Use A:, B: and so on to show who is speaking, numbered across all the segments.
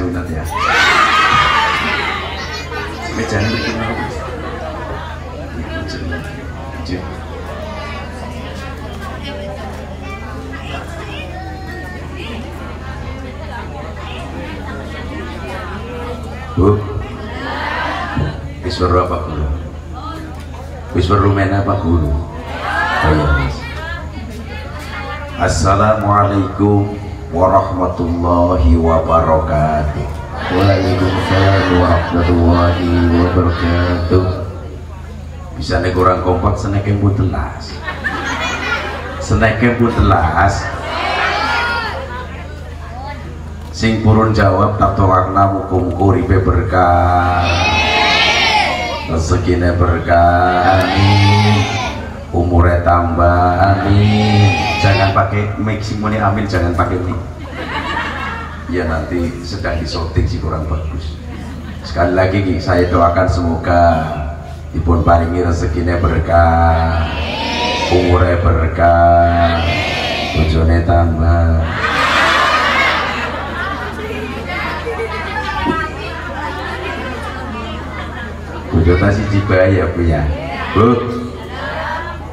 A: sunat ya. Mejane iki mau. Bu, wis weruh apa guru? Wis weruh men apa guru? Ayo. Assalamualaikum warahmatullahi wabarakatuh. Waalaikumsalam warahmatullahi wabarakatuh. Bisa nek kurang kompak seneke pun telas. Seneke pun telas. Sing purun jawab tak tolakna muga-muga uripe berkah, rezekine berkah, amin, umure tambah, amin. Jangan pakai mic simone, amin, jangan pakai mic ya, nanti sedang disorting sih kurang bagus. Sekali lagi saya doakan semoga dipun paringi rezekine berkah, umure berkah, bojone tambah. Bojota siji bae ya Bu ya. Bu.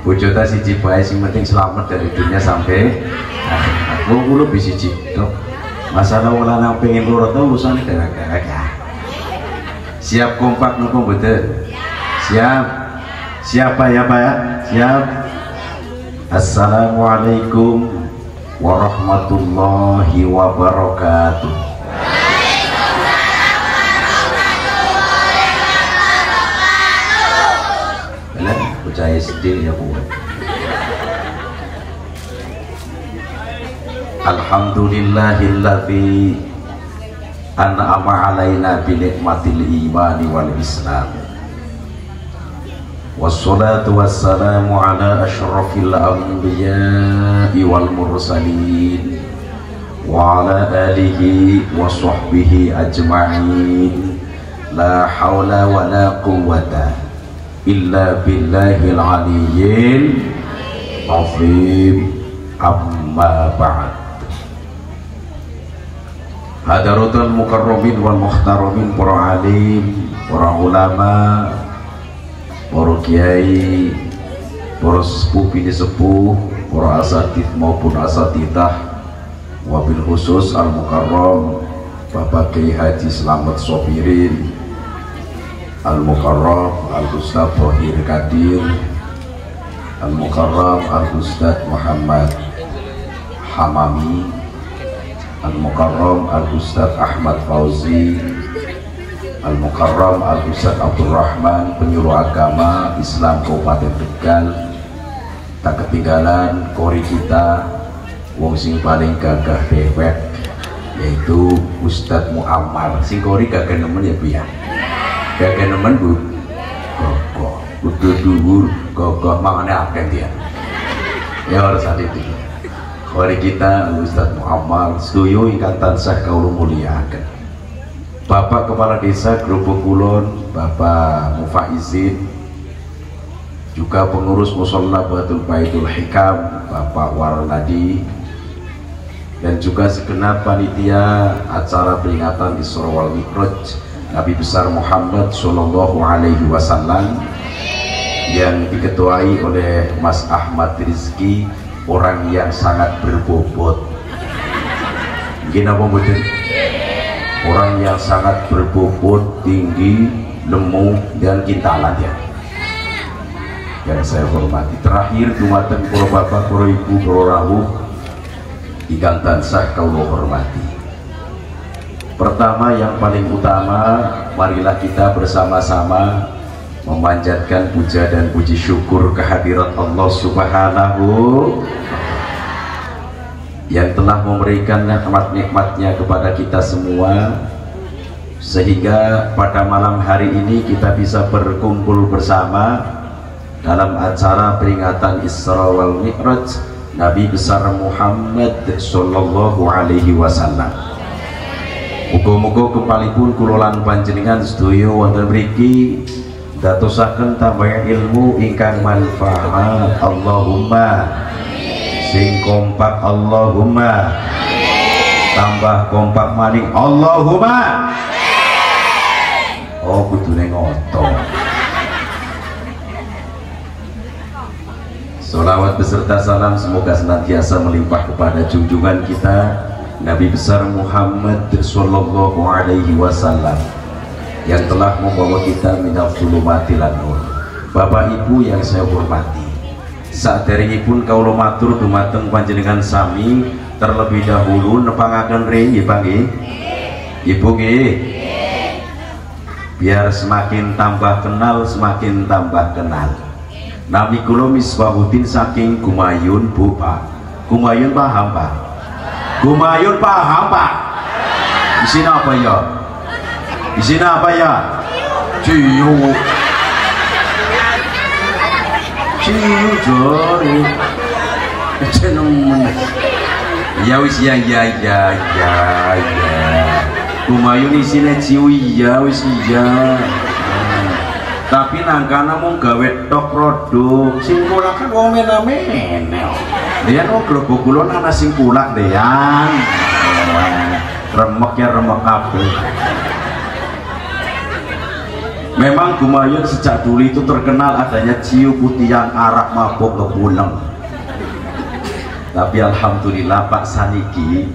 A: Bojota siji bae sing penting selamat dari dunia sampai akhirat. Wong kula bisa tok. Masalah wala pengen loro to usane gara-gara ya. Siap kompak napa mboten? Siap. Siapa ya Pak ya? Siap. Assalamualaikum warahmatullahi wabarakatuh. Bocah SD ya Bu. Alhamdulillahilladzi an'ama alaina bi nikmatil imani wal islam. Wassalatu wassalamu ala asyrafil anbiya'i wal mursalin wa ala alihi wa sahbihi ajma'in. La haula wa la quwwata illa billahil aliyyil azim. Amma ba'd. Hadaratul mukarramin wal muhtaramin, para alim, para ulama, para kiai, para sepuh bini sepuh, para asatid maupun asatidah, wabil khusus al mukarram Bapak Kiai Haji Slamet Sobirin Al-Mukarram Al-Ustadz Thohir Kadir, Al-Mukarram Al-Ustadz Muhammad Hamami, Al-Mukarram Al-Ustadz Ahmad Fauzi, Al-Mukarram Al-Ustadz Abdurrahman, penyuluh agama Islam Kabupaten Tegal. Tak ketinggalan kori kita wong sing paling gagah dewek, yaitu Ustadz Muammar. Sing kori gagah nemen ya Bu ya. Gagah nemen Bu, kokoh, udah dhuwur, kokoh, mangane akeh dia. Ya harus ada itu. Kori kita Ustadz Muammar sedoyo ingkang tansah kawula mulyakaken. Bapak Kepala Desa Grobok Kulon, Bapak Mufaizin, juga pengurus Musholla Batul Baitul Hikam, Bapak Warnadi, dan juga segenap panitia acara peringatan Isra wal Mi'raj Nabi besar Muhammad Sallallahu Alaihi Wasallam yang diketuai oleh Mas Ahmad Rizki, orang yang sangat berbobot. Gini apa betul? Orang yang sangat berbobot, tinggi, lemu, dan kintalan ya. Yang saya hormati. Terakhir dumateng para bapak, para ibu, para rawuh ingkang tansah kawula hormati. Pertama, yang paling utama, marilah kita bersama-sama memanjatkan puja dan puji syukur kehadirat Allah Subhanahu yang telah memberikan nikmat-nikmatnya kepada kita semua, sehingga pada malam hari ini kita bisa berkumpul bersama dalam acara peringatan Isra wal Mi'raj Nabi besar Muhammad Sallallahu Alaihi Wasallam. Muga-muga kepalipun kula lan panjenengan sedaya wonten mriki dadosaken tambah ilmu ingkang manfaat. Allahumma sing kompak Allahumma tambah kompak maning Allahumma. Oh kudune ngoto. Sholawat beserta salam semoga senantiasa melimpah kepada junjungan kita Nabi besar Muhammad Sallallahu Alaihi Wasallam yang telah membawa kita minal zulumati lan nur. Bapak Ibu yang saya hormati, saderengipun kaula matur dumateng panjenengan sami terlebih dahulu nepangaken ring nggih Pak nggih. Ibu nggih. Biar semakin tambah kenal, semakin tambah kenal. Nami kula Misbahuddin saking Gumayun Bu Pak. Gumayun paham Pak? Gumayun paham Pak? Di sini apa ya? Di sini apa ya? Ciu. Ciu jori. Cenemen. Ya wis ya. Gumayun isine ciu ya wis ya. Tapi nangkana mung gawe tok produk sing kulak kan wong men-men dia no globok kula ana sing kulak dean remek ya remek kabeh. Memang Gumayun sejak dulu itu terkenal adanya ciu putih yang arak mabok ngepulang. Tapi alhamdulillah Pak saniki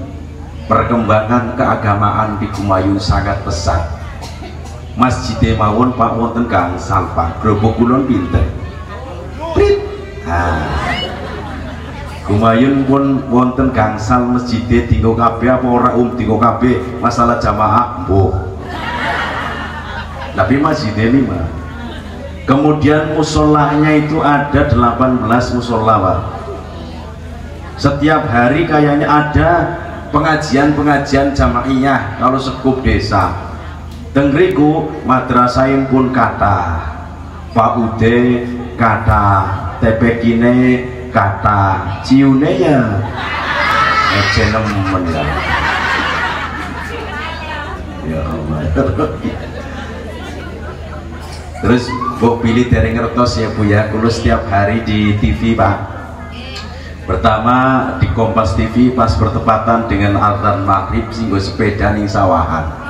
A: perkembangan keagamaan di Gumayun sangat pesat. Masjid mawon Pak wonten gangsal Pak, grobok kulon pinter. Prit. Gumayun pun wonten gangsal masjid tinggo kabeh apa ora tinggo kabeh masalah jamaah mbuh. Tapi masjid 5. Kemudian musolahnya itu ada 18 musola Pak. Setiap hari kayaknya ada pengajian jamaiyah kalau sekup desa. Tengriku madrasah pun kata Pak Ude kata tepekine kata ciune ya cenemen ya Allah. Terus Bu pilih dari ngertos ya Bu ya, kulo setiap hari di TV Pak. Pertama di Kompas TV pas bertepatan dengan adzan maghrib singgo sepeda ning sawahan.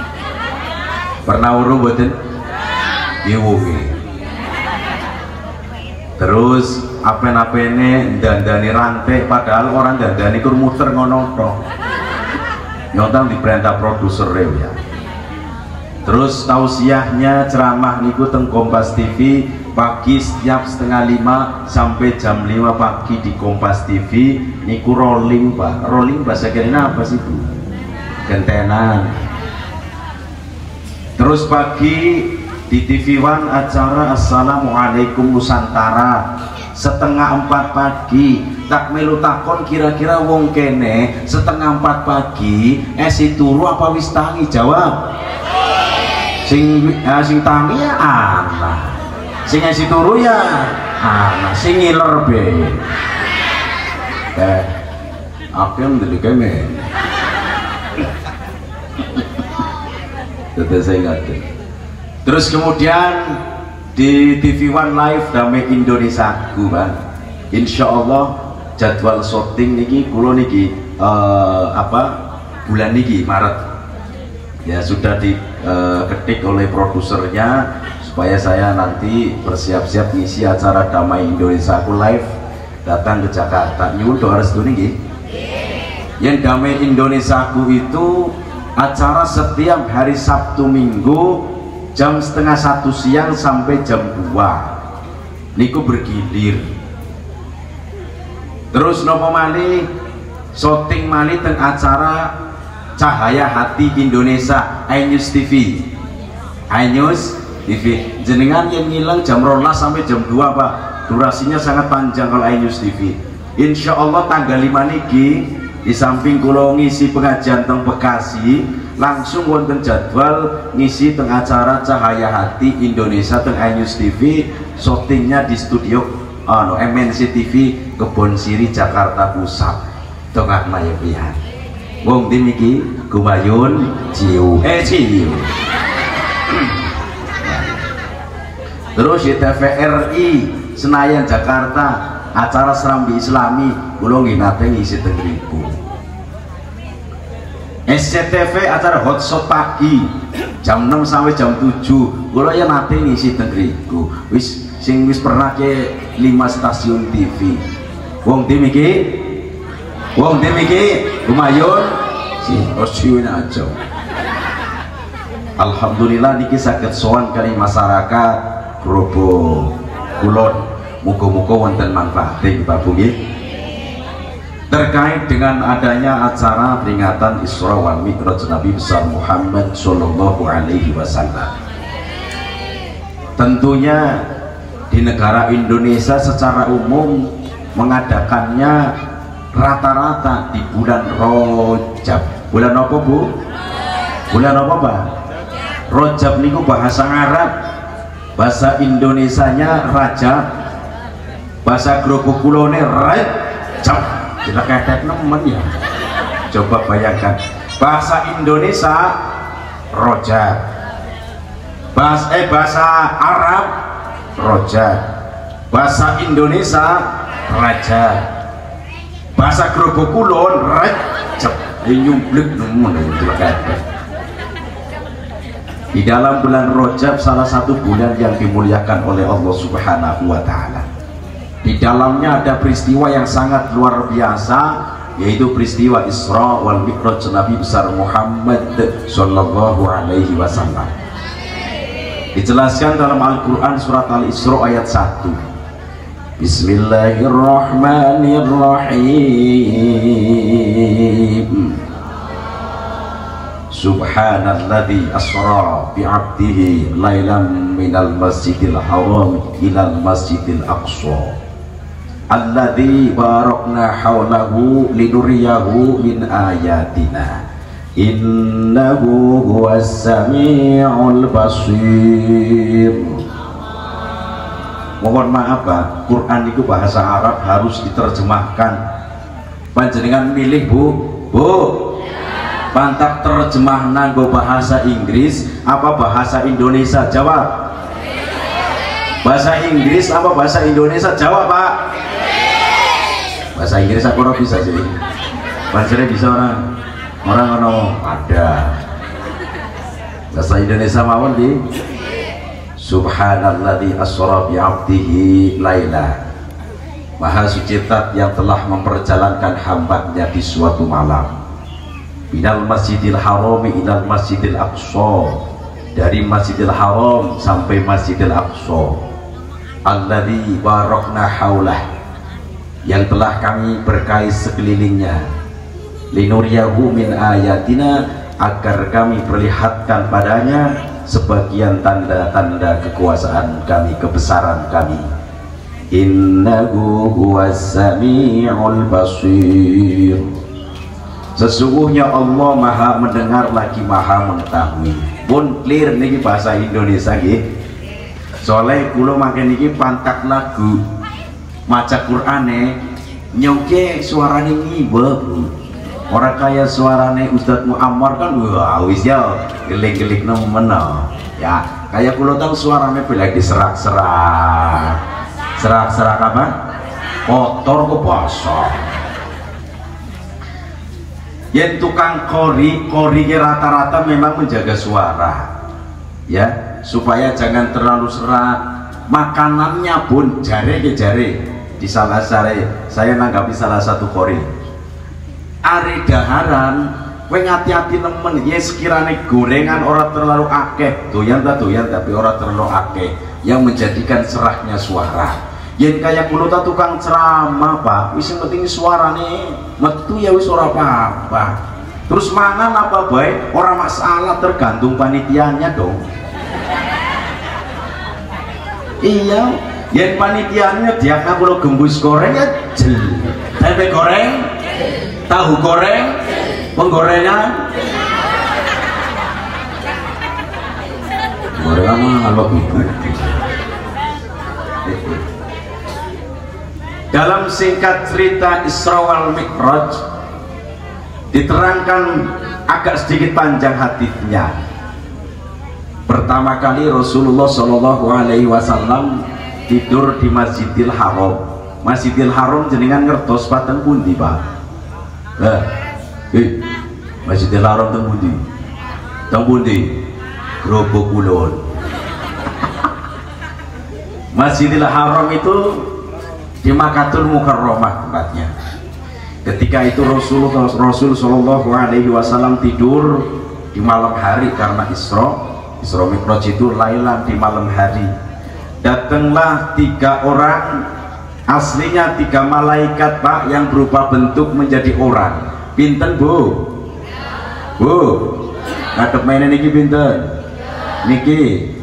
A: Pernah urung mboten? Iwugi. Terus apen-apene dandani rantai padahal orang dandani kur muter ngono tok. Nyotang diperintah produser ya. Terus tausiahnya ceramah niku teng Kompas TV pagi setiap 4:30 sampai jam 5 pagi di Kompas TV niku rolling Pak. Rolling bahasa kira apa sih Bu? Gentenan. Terus pagi di TV One acara Assalamualaikum Nusantara 3:30 pagi. Tak melu takon kira-kira wong kene 3:30 pagi esi turu apa wis tangi? Jawab. Sing tangi ya anak. Sing esi turu ya anak. Sing ngiler be. Aku ndelok kene. Terus kemudian di TV One Live Damai Indonesia Bang. Insya Allah jadwal syuting niki kulo niki bulan niki Maret ya sudah diketik oleh produsernya supaya saya nanti bersiap-siap ngisi acara Damai Indonesia Live datang ke Jakarta. Nyuwun doa restu niki. Yang Damai Indonesia itu acara setiap hari Sabtu Minggu jam 12:30 siang sampai jam 2 niku bergilir. Terus nopo malih syuting malih teng acara Cahaya Hati Indonesia iNews TV. iNews TV jenengan yang ngilang jam 12 sampai jam 2 Pak, durasinya sangat panjang kalau iNews TV. Insya Allah tanggal 5 niki di samping kulo ngisi pengajian teng Bekasi langsung wonten jadwal ngisi teng acara Cahaya Hati Indonesia teng iNews TV, syutingnya di studio MNC TV Kebon Siri Jakarta Pusat. Tengah maya pian wong tim iki Gumayun ciu ciu. Terus di TVRI Senayan Jakarta acara Serambi Islami kulo nggih nate ngisi teng ribu. SCTV acara hotshot pagi jam 6 sampai jam 7. Kula ya nate ngisi teng ngriku. Wis sing wis pernah ke 5 stasiun TV. Wong tim iki lumayan si osiun aja. Alhamdulillah niki saged sowan kali masyarakat Grobo Kulon. Muga-muga wonten manfaate Bapak nggih. Terkait dengan adanya acara peringatan Isra wal Mi'raj Nabi besar Muhammad Sallallahu Alaihi Wasallam. Tentunya di negara Indonesia secara umum mengadakannya rata-rata di bulan Rajab. Bulan apa Bu? Bulan apa Pak? Rajab niku bahasa Arab, bahasa Indonesianya Rajab, bahasa Grobo Kulone Rajab. Kita ketek nemen ya. Coba bayangkan bahasa Indonesia Rajab, bahasa Arab Rajab, bahasa Indonesia Rajab, bahasa Grobo Kulon Rajab. Nyumblek nemen kita ketek. Di dalam bulan Rajab salah satu bulan yang dimuliakan oleh Allah Subhanahu wa taala. Di dalamnya ada peristiwa yang sangat luar biasa, yaitu peristiwa Isra wal Mi'raj Nabi besar Muhammad Sallallahu Alaihi Wasallam. Dijelaskan dalam Al-Quran surat Al-Isra ayat 1. Bismillahirrahmanirrahim. Subhanalladzi asra bi'abdihi lailan minal masjidil haram ilal masjidil aqsa alladzi barakna haulahu linuriyahu min ayatina innahu huwas sami'ul basir. Mohon maaf Pak, Quran itu bahasa Arab harus diterjemahkan. Panjenengan milih Bu pantak terjemah nanggo bahasa Inggris apa bahasa Indonesia? Jawab. Bahasa Inggris apa bahasa Indonesia? Jawab Pak. Bahasa Inggris aku ora bisa sih. Bahasa bisa orang ada. Bahasa Indonesia mawon di Subhanalladzi asra bi 'abdihi laila. Maha suci Zat yang telah memperjalankan hamba-Nya di suatu malam. Minal Masjidil Haram ilal Masjidil Aqsa. Dari Masjidil Haram sampai Masjidil Aqsa. Alladzi barakna haulah. Yang telah kami berkahi sekelilingnya, linuriyahu min ayatina, agar kami perlihatkan padanya sebagian tanda-tanda kekuasaan kami, kebesaran kami. Innahu huwas sami'ul basir. Sesungguhnya Allah maha mendengar lagi maha mengetahui. Pun clear niki bahasa Indonesia nggih. Soalnya kula makin niki pantak lagu maca Qur'ane nyoke suarane ngibe orang kaya suarane Ustadz Muammar kan wah wis ya gelik-gelik nemen ya kayak kulo tahu suarane lagi serak-serak apa kotor kok basah yang tukang kori rata-rata memang menjaga suara ya supaya jangan terlalu serak. Makanannya pun jare di salah saya nanggapi salah satu kori are daharan kowe ngati-hati nemen ya sekiranya gorengan orang terlalu akeh doyan tapi orang terlalu akeh yang menjadikan serahnya suara yang kayak kulo tukang ceramah Pak wis penting suarane metu ya wis ora apa-apa terus mangan apa baik orang masalah tergantung panitianya dong. Iya, yang panitianya dia kan kalau gembus goreng ya jel, tempe goreng, tahu goreng, penggorengan, gorengan mah ibu. Dalam singkat cerita Isra wal Mi'raj diterangkan agak sedikit panjang haditsnya. Pertama kali Rasulullah Shallallahu Alaihi Wasallam tidur di Masjidil Haram. Masjidil Haram jenengan ngertos paten pundi Pak? Masjidil Haram teng pundi? Teng pundi? Grobok Kulon. Masjidil Haram itu di Makkatul Mukarramah tempatnya. Ketika itu Rasul Shallallahu Alaihi Wasallam tidur di malam hari karena Isra Mi'raj itu lailan di malam hari. Datanglah 3 orang, aslinya 3 malaikat Pak, yang berubah bentuk menjadi orang. Pinten Bu? Bu, ngadep mainan niki pinten? Niki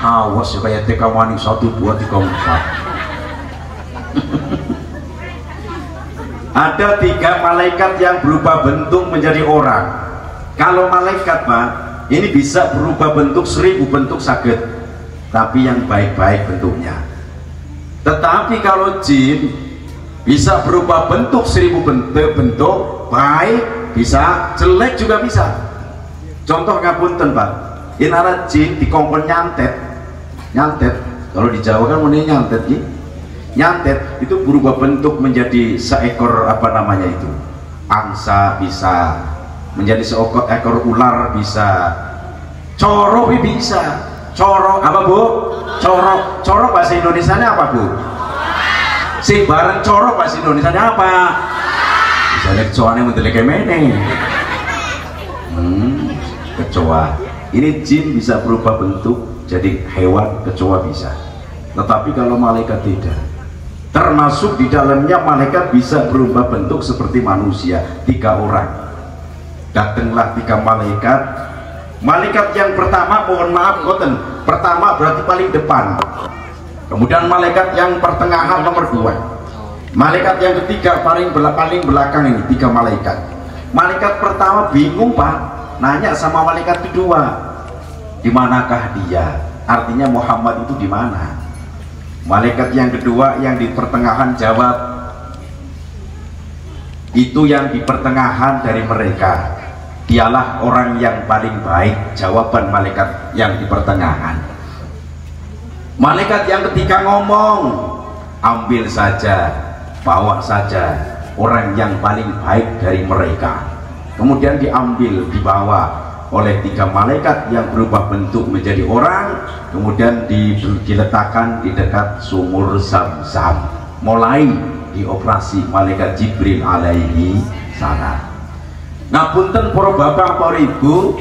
A: awas ya kayak TK Wani 1, 2, 3, 4. Ada 3 malaikat yang berubah bentuk menjadi orang. Kalau malaikat Pak, ini bisa berubah bentuk 1000 bentuk sakit, tapi yang baik-baik bentuknya. Tetapi kalau jin bisa berubah bentuk 1000 bentuk baik, bisa jelek juga bisa. Contoh ngapunten Pak, inara jin dikongkon nyantet. Kalau di Jawa kan mending nyantet ji. Nyantet itu berubah bentuk menjadi seekor apa namanya itu, angsa bisa, menjadi seekor ular bisa, corok bisa. Corok apa Bu? Corok bahasa Indonesianya apa Bu? Si bareng corok bahasa Indonesianya apa? Misalnya kecoa yang mendelik kemene. Kecoa. Ini jin bisa berubah bentuk jadi hewan, kecoa bisa. Tetapi kalau malaikat tidak. Termasuk di dalamnya malaikat bisa berubah bentuk seperti manusia. 3 orang. Datanglah 3 malaikat. Malaikat yang pertama, mohon maaf goten, pertama berarti paling depan. Kemudian malaikat yang pertengahan nomor 2. Malaikat yang ketiga paling belakang ini, 3 malaikat. Malaikat pertama bingung Pak, nanya sama malaikat kedua, di manakah dia? Artinya Muhammad itu di mana? Malaikat yang kedua yang di pertengahan jawab, itu yang di pertengahan dari mereka, dialah orang yang paling baik. Jawaban malaikat yang di pertengahan. Malaikat yang ketiga ngomong, ambil saja, bawa saja orang yang paling baik dari mereka. Kemudian diambil, dibawa oleh 3 malaikat yang berubah bentuk menjadi orang, kemudian diletakkan di dekat sumur Zam-Zam. Mulai dioperasi malaikat Jibril alaihi salam. Nah punten para bapak para ibu,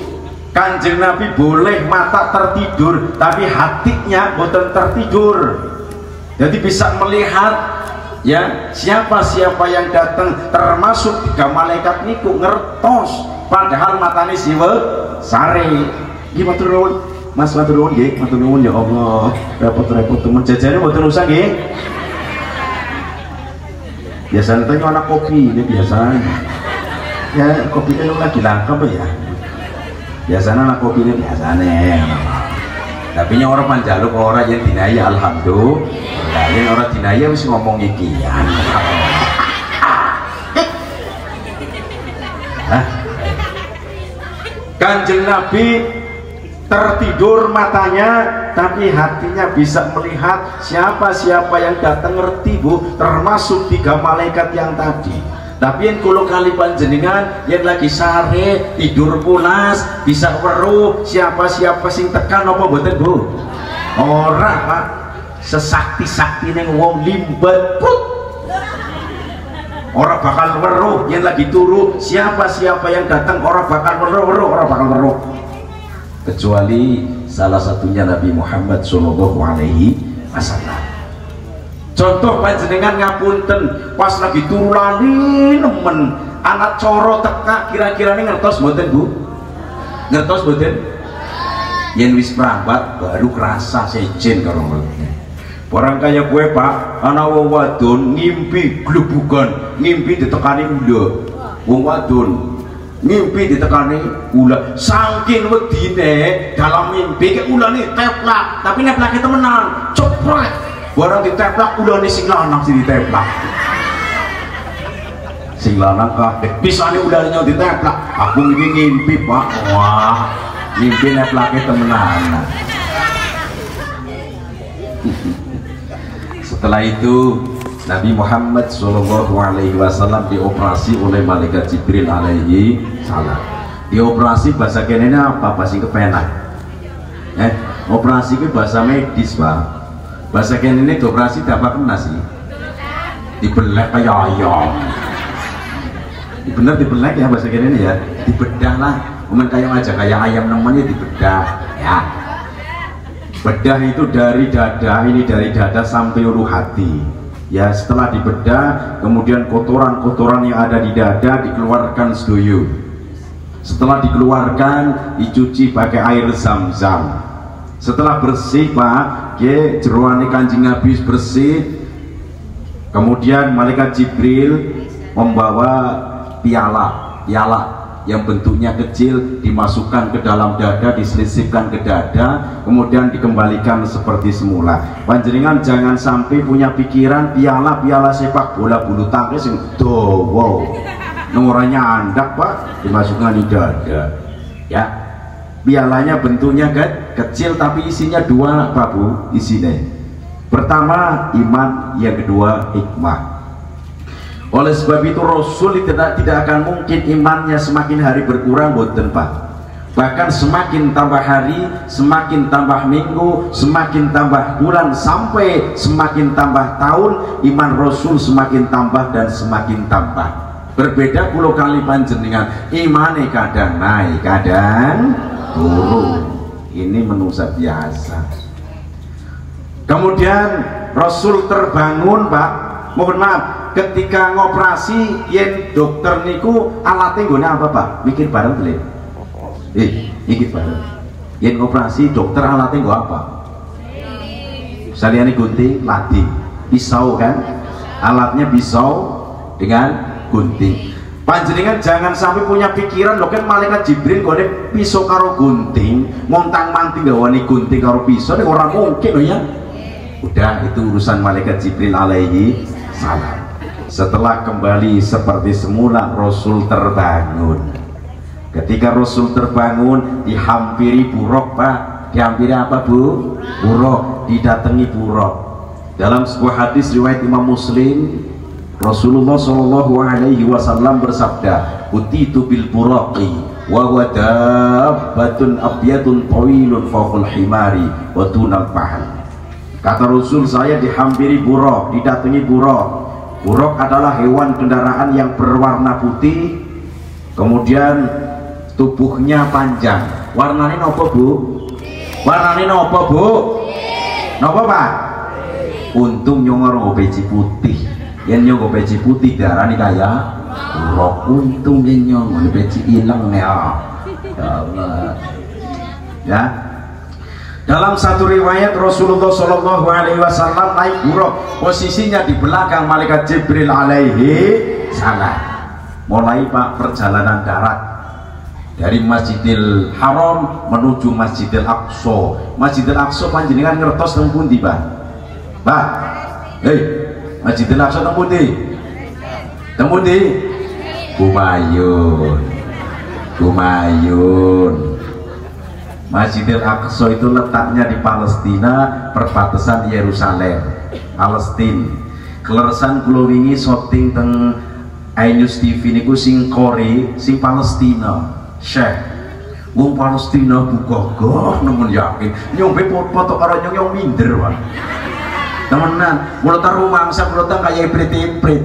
A: Kanjeng Nabi boleh mata tertidur tapi hatinya boten tertidur. Jadi bisa melihat ya siapa-siapa yang datang, termasuk 3 malaikat niku ngertos, padahal matanya siwe sare. Nggih matur nuwun Mas, matur nuwun nggih, matur nuwun ya Allah. Repot-repot temen jajane mboten usah nggih. Biasanya tanya anak kopi ini biasanya. Ya kopi itu lagi langka apa ya? Biasanya anak kopi ini biasanya. Tapi yang orang panjaluk orang yang dinaya alhamdulillah, yang orang dinaya mesti ngomong ikian. Kanjeng Nabi tertidur matanya tapi hatinya bisa melihat siapa-siapa yang datang, ngerti Bu, termasuk 3 malaikat yang tadi. Tapi yang kalau kali panjenengan yang lagi sare tidur pulas bisa weruh siapa-siapa sing tekan apa mboten Bu? Ora Pak, sesakti-sakti neng wong limbat prut. Orang bakal weruh yang lagi turu, siapa-siapa yang datang orang bakal weruh, orang bakal weruh. Kecuali salah satunya Nabi Muhammad Shallallahu Alaihi Wasallam. Contoh panjenengan ngapunten pas lagi turu lali nemen anak coro teka, kira-kira ini ngertos mboten Bu? Ngertos mboten? Yen wis prambat baru kerasa sejen karo mulutnya. Orang kayak gue Pak, anak wong wadon ngimpi glebugan, ngimpi ditekani ula. Wong wadon ngimpi ditekani ula, saking wedine dalam mimpi ke ulane teplak, tapi neplake temenan, coprek. Barang diteplak ulane sing lanang sing diteplak. Sing lanang kabeh pisane ulane diteplak. Aku iki ngimpi Pak. Wah, ngimpi neplake temenan. Setelah itu Nabi Muhammad Shallallahu Alaihi Wasallam dioperasi oleh malaikat Jibril alaihi salam. Dioperasi bahasa kenenya apa? Bahasa kepenak. Operasi itu bahasa medis pak. Bahasa kenenya dioperasi dapat kena sih. Dibelek kayak ayam. Bener dibelek ya bahasa kenenya ya. Dibedah lah. Kemudian kayak aja kayak ayam namanya dibedah ya. Bedah itu dari dada, ini dari dada sampai ulu hati. Ya, setelah dibedah, kemudian kotoran-kotoran yang ada di dada dikeluarkan sedoyo. Setelah dikeluarkan, dicuci pakai air zam-zam. Setelah bersih pak, jeroane Kanjeng Nabi bersih. Kemudian malaikat Jibril membawa piala yang bentuknya kecil, dimasukkan ke dalam dada, diselisipkan ke dada, kemudian dikembalikan seperti semula. Panjenengan jangan sampai punya pikiran piala sepak bola bulu tangkis yang wow, nomornya andak pak, dimasukkan di dada ya. Pialanya bentuknya kecil tapi isinya dua pak bu, isinya pertama iman, yang kedua hikmah. Oleh sebab itu Rasul tidak akan mungkin imannya semakin hari berkurang boten pak. Bahkan semakin tambah hari, semakin tambah minggu, semakin tambah bulan, sampai semakin tambah tahun, iman Rasul semakin tambah dan semakin tambah. Berbeda pulau kali panjenengan, imane kadang naik kadang turun. Ini manusia biasa. Kemudian Rasul terbangun pak, mohon maaf, ketika ngoperasi yen dokter niku alatnya guna apa pak? Mikir bareng beli. Mikir bareng. Yen ngoperasi dokter alatnya gua apa? Saliani gunting, latih, pisau kan? Alatnya pisau dengan gunting. Panjenengan jangan sampai punya pikiran loh kan malaikat Jibril gone pisau karo gunting, montang manting gawani gunting karo pisau, ini orang mungkin loh ya. Udah itu urusan malaikat Jibril alaihi salam. Setelah kembali seperti semula, Rasul terbangun. Ketika Rasul terbangun, dihampiri buruk pak. Dihampiri apa bu? Buruk. Didatangi buruk. Dalam sebuah hadis riwayat Imam Muslim, Rasulullah Shallallahu Alaihi Wasallam bersabda, "Utitu bil buraqi wa huwa dabbatun abyadun tawilun fawqal himari wa tunal fahl." Kata Rasul, saya dihampiri buruk, didatangi buruk. Buruk adalah hewan kendaraan yang berwarna putih, kemudian tubuhnya panjang. Warnanya nopo bu? Warnanya nopo bu? Nopo pak? Untung nyongor peci putih. Yang nyongor peci putih darani kaya buruk. Untung yang nyongor peci hilang ya. Ya Allah. Ya. Dalam satu riwayat Rasulullah Shallallahu Alaihi Wasallam naik buruk, posisinya di belakang malaikat Jibril alaihi salam. Mulai pak perjalanan darat dari Masjidil Haram menuju Masjidil Aqsa. Masjidil Aqsa panjenengan ngertos teng pundi pak? Pak, Masjidil Aqsa teng pundi? Teng pundi? Humayun. Masjidil Aqsa itu letaknya di Palestina, perbatasan Yerusalem, Palestina. Keleresan kulo wingi syuting teng iNews TV niku sing Kori, sing Palestina. Syekh, wong Palestina bugoh nemen yakin. Nyombe foto karo nyong minder wae. Temenan, mulo taruh mangsa mulo tang kaya iprit-iprit.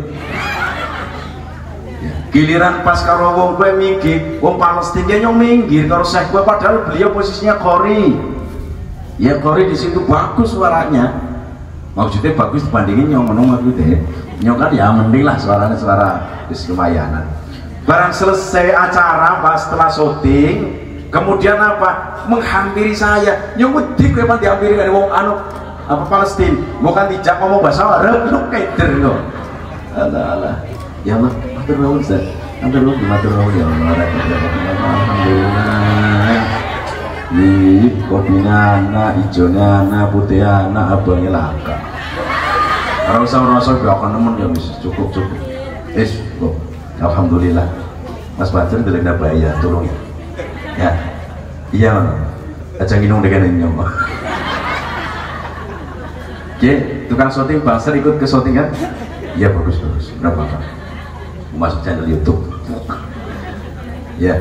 A: Giliran pas karo wong kowe minggir, wong Palestina nyong minggir karo Syekh kowe, padahal beliau posisinya Kori. Ya Kori di situ bagus suaranya. Maksudnya bagus dibandingin nyong menung maksudnya. Nyong kan ya mending lah suaranya suara lumayanan. Barang selesai acara pas setelah syuting, kemudian apa? Menghampiri saya. Nyong wedi kowe pan dihampiri karo wong anu apa Palestina. Bukan dijak ngomong bahasa Arab, lu keder kok. Alah. Ya Allah. Matur nuwun Ustaz. Matur nuwun ya Allah. Alhamdulillah. Nih, kodinana, ijonana, putihana, abangnya laka. Rasa gak akan nemen ya wis cukup. Kok. Alhamdulillah. Mas Badr ndeleng bayar, tolong ya. Ya. Iya, aja nginung dengan nyong. Oke, tukang syuting Bangser ikut ke syuting kan? Ya bagus, berapa Pak? Masuk channel YouTube. Ya.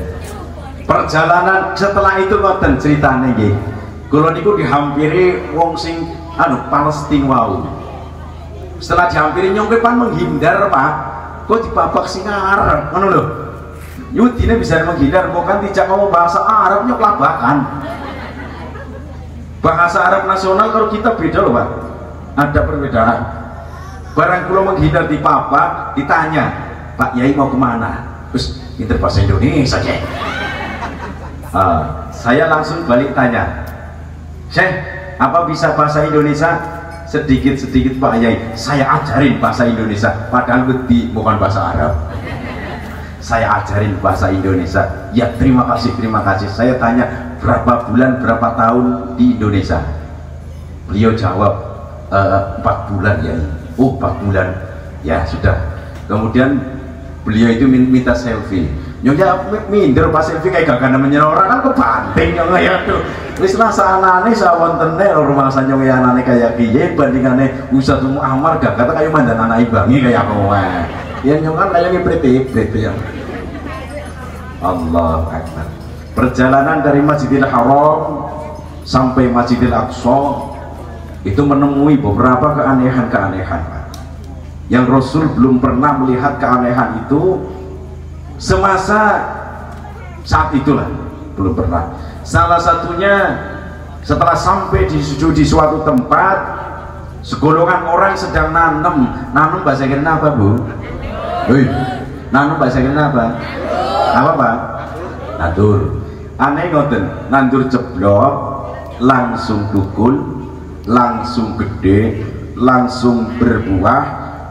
A: Perjalanan setelah itu ngoten ceritane nggih. Kula niku dihampiri wong sing Palestina wau. Setelah dihampiri nyong pan menghindar Pak. Kok dibabak sing arep ngono lho. Yudine bisa menghindar, mau kan tidak ngomong bahasa Arab nyok labakan. Bahasa Arab nasional kalau kita beda loh Pak. Ada perbedaan. Barang kula menghindar di papa, ditanya, Pak Yai mau kemana? Terus pinter bahasa Indonesia aja. Saya langsung balik tanya, Syekh, apa bisa bahasa Indonesia? Sedikit-sedikit Pak Yai, saya ajarin bahasa Indonesia, padahal bukan bahasa Arab. Saya ajarin bahasa Indonesia. Ya terima kasih. Saya tanya berapa bulan, berapa tahun di Indonesia? Beliau jawab 4 bulan ya. Oh 4 bulan, ya sudah. Kemudian beliau itu minta selfie. Nyonya minder pas selfie kayak gak namanya orang kan kebanting yang kayak tuh. Wis rasa anane sawontene rumah sanyo anane kayak kiye bandingane Ustaz Muhammad gak kata kayak mandan anak ibangi kayak kowe. Ya nyongan kayak ngiprit ya. Allah Akbar. Perjalanan dari Masjidil Haram sampai Masjidil Aqsa itu menemui beberapa keanehan-keanehan yang Rasul belum pernah melihat keanehan itu semasa saat itulah, belum pernah. Salah satunya setelah sampai di suatu tempat, segolongan orang sedang nanam bahasa kira apa Bu? Nanam bahasa kira apa? Apa Pak? Nandur. Aneh ngoten, nandur ceblok, langsung tukul, langsung gede, langsung berbuah,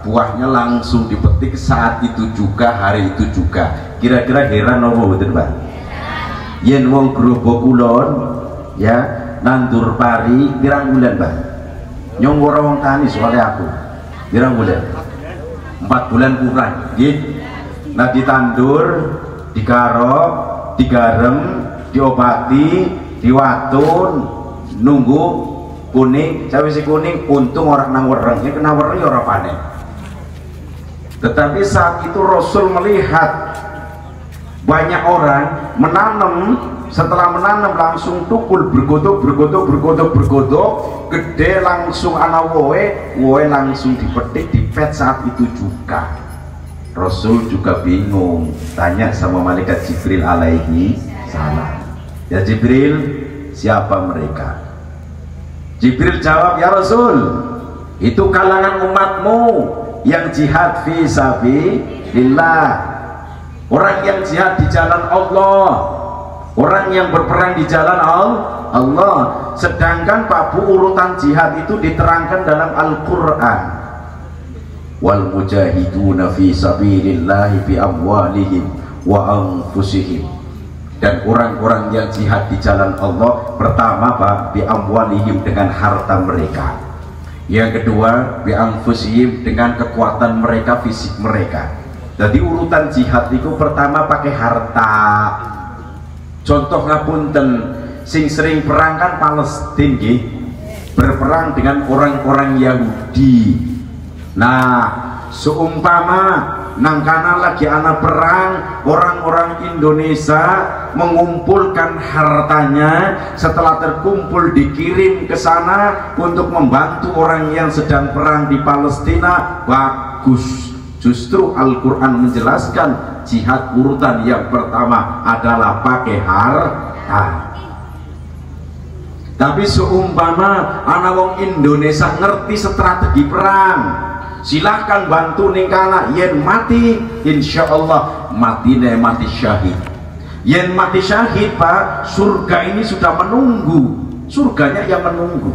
A: buahnya langsung dipetik saat itu juga, hari itu juga. Kira-kira heran apa betul Pak? Yen wong Grobok Kulon ya nandur pari pirang bulan Pak? Nyong ora wong tani soalnya aku. Pirang bulan? 4 bulan kurang, gitu. Nah ditandur, digarap, digarem, diobati, diwatun, nunggu kuning, sampai si kuning untung orang nang wereng, ya kena wereng ya orang panen. Tetapi saat itu Rasul melihat banyak orang menanam, setelah menanam langsung tukul bergodok, gede langsung anak woe langsung dipetik, dipet saat itu juga. Rasul juga bingung, tanya sama malaikat Jibril alaihi salam, ya Jibril, siapa mereka? Jibril jawab, ya Rasul, itu kalangan umatmu yang jihad fi sabilillah, orang yang jihad di jalan Allah, orang yang berperang di jalan Allah. Sedangkan Pak Bu, urutan jihad itu diterangkan dalam Al-Quran, wal mujahiduna fi sabilillahi bi amwalihim wa anfusihim. Dan orang-orang yang jihad di jalan Allah, pertama Pak, bi amwalihim dengan harta mereka, yang kedua bi anfusihim dengan kekuatan mereka, fisik mereka. Jadi urutan jihad itu pertama pakai harta. Contoh ngapunten sing sering perang kan Palestina, berperang dengan orang-orang Yahudi. Nah, seumpama nangkana lagi anak perang, orang-orang Indonesia mengumpulkan hartanya, setelah terkumpul dikirim ke sana untuk membantu orang yang sedang perang di Palestina. Bagus, justru Al-Quran menjelaskan jihad urutan yang pertama adalah pakai harta. Tapi seumpama anak wong Indonesia ngerti strategi perang, silahkan bantu ningkana. Yen mati, insya Allah mati syahid. Yen mati syahid Pak, surga ini sudah menunggu, surganya yang menunggu.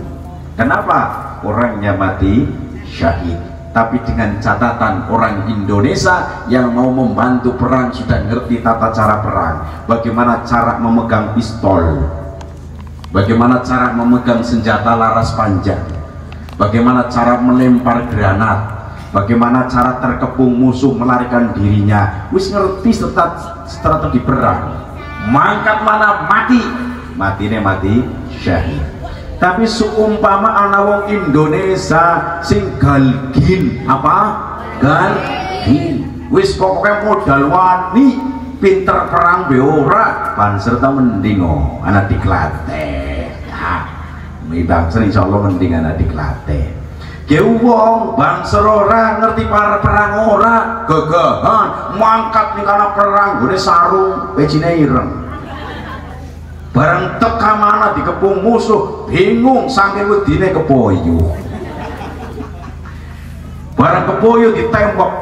A: Kenapa? Orangnya mati syahid. Tapi dengan catatan orang Indonesia yang mau membantu perang sudah ngerti tata cara perang, bagaimana cara memegang pistol, bagaimana cara memegang senjata laras panjang, bagaimana cara melempar granat, bagaimana cara terkepung musuh melarikan dirinya. Wis ngerti strategi perang. Mangkat mana mati, mati syahid. Tapi seumpama ana wong Indonesia sing galgin apa? Galgin. Wis pokoknya modal wani, pinter perang be ora, banser ta mending ana diklatih. Ha, mi banser insyaallah mending ana diklatih. Ge wong banser ora ngerti perang ora, gagahan mangkat ning kana perang gone sarung pecine ireng. Barang teka mana dikepung musuh, bingung saking wedine kepoyo. Barang kepoyo ditembak,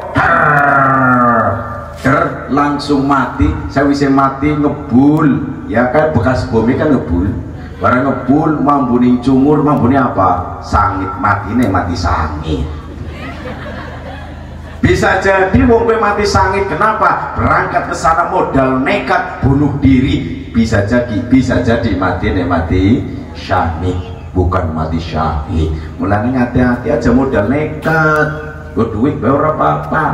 A: langsung mati. Sawise mati ngebul, ya kan bekas bom kan ngebul. Barang ngebul mambuni cungur, mambuni apa? Sangit, matine mati sangit. Bisa jadi wong kowe mati sangit, kenapa? Berangkat ke sana modal nekat bunuh diri. Bisa jadi mati syahid, bukan mati syahid. Mulanya hati-hati aja modal nekat, gue duit baru apa-apa.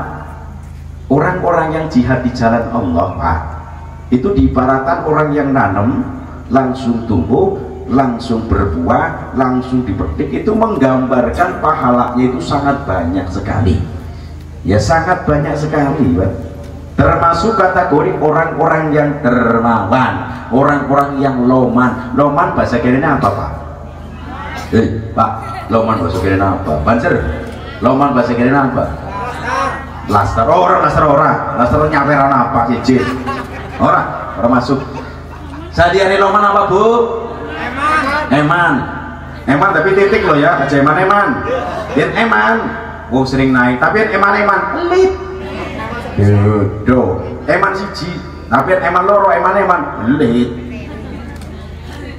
A: Orang-orang yang jihad di jalan Allah, Pak, itu diibaratkan orang yang nanam langsung tumbuh, langsung berbuah, langsung dipetik. Itu menggambarkan pahalanya itu sangat banyak sekali. Ya sangat banyak sekali, Pak. Termasuk kategori orang-orang yang dermawan, orang-orang yang loman. Loman bahasa kirinya apa, Pak? Pak, loman bahasa kirinya apa? Banser, loman bahasa kirinya apa? Laster orang, laster nyaperan apa? Izin orang masuk. Sadiani loman apa, Bu? Eman tapi titik loh ya, aja eman. Wong sering naik, tapi eman elit. Dodo, eman siji, tapi eman loro, eman elit.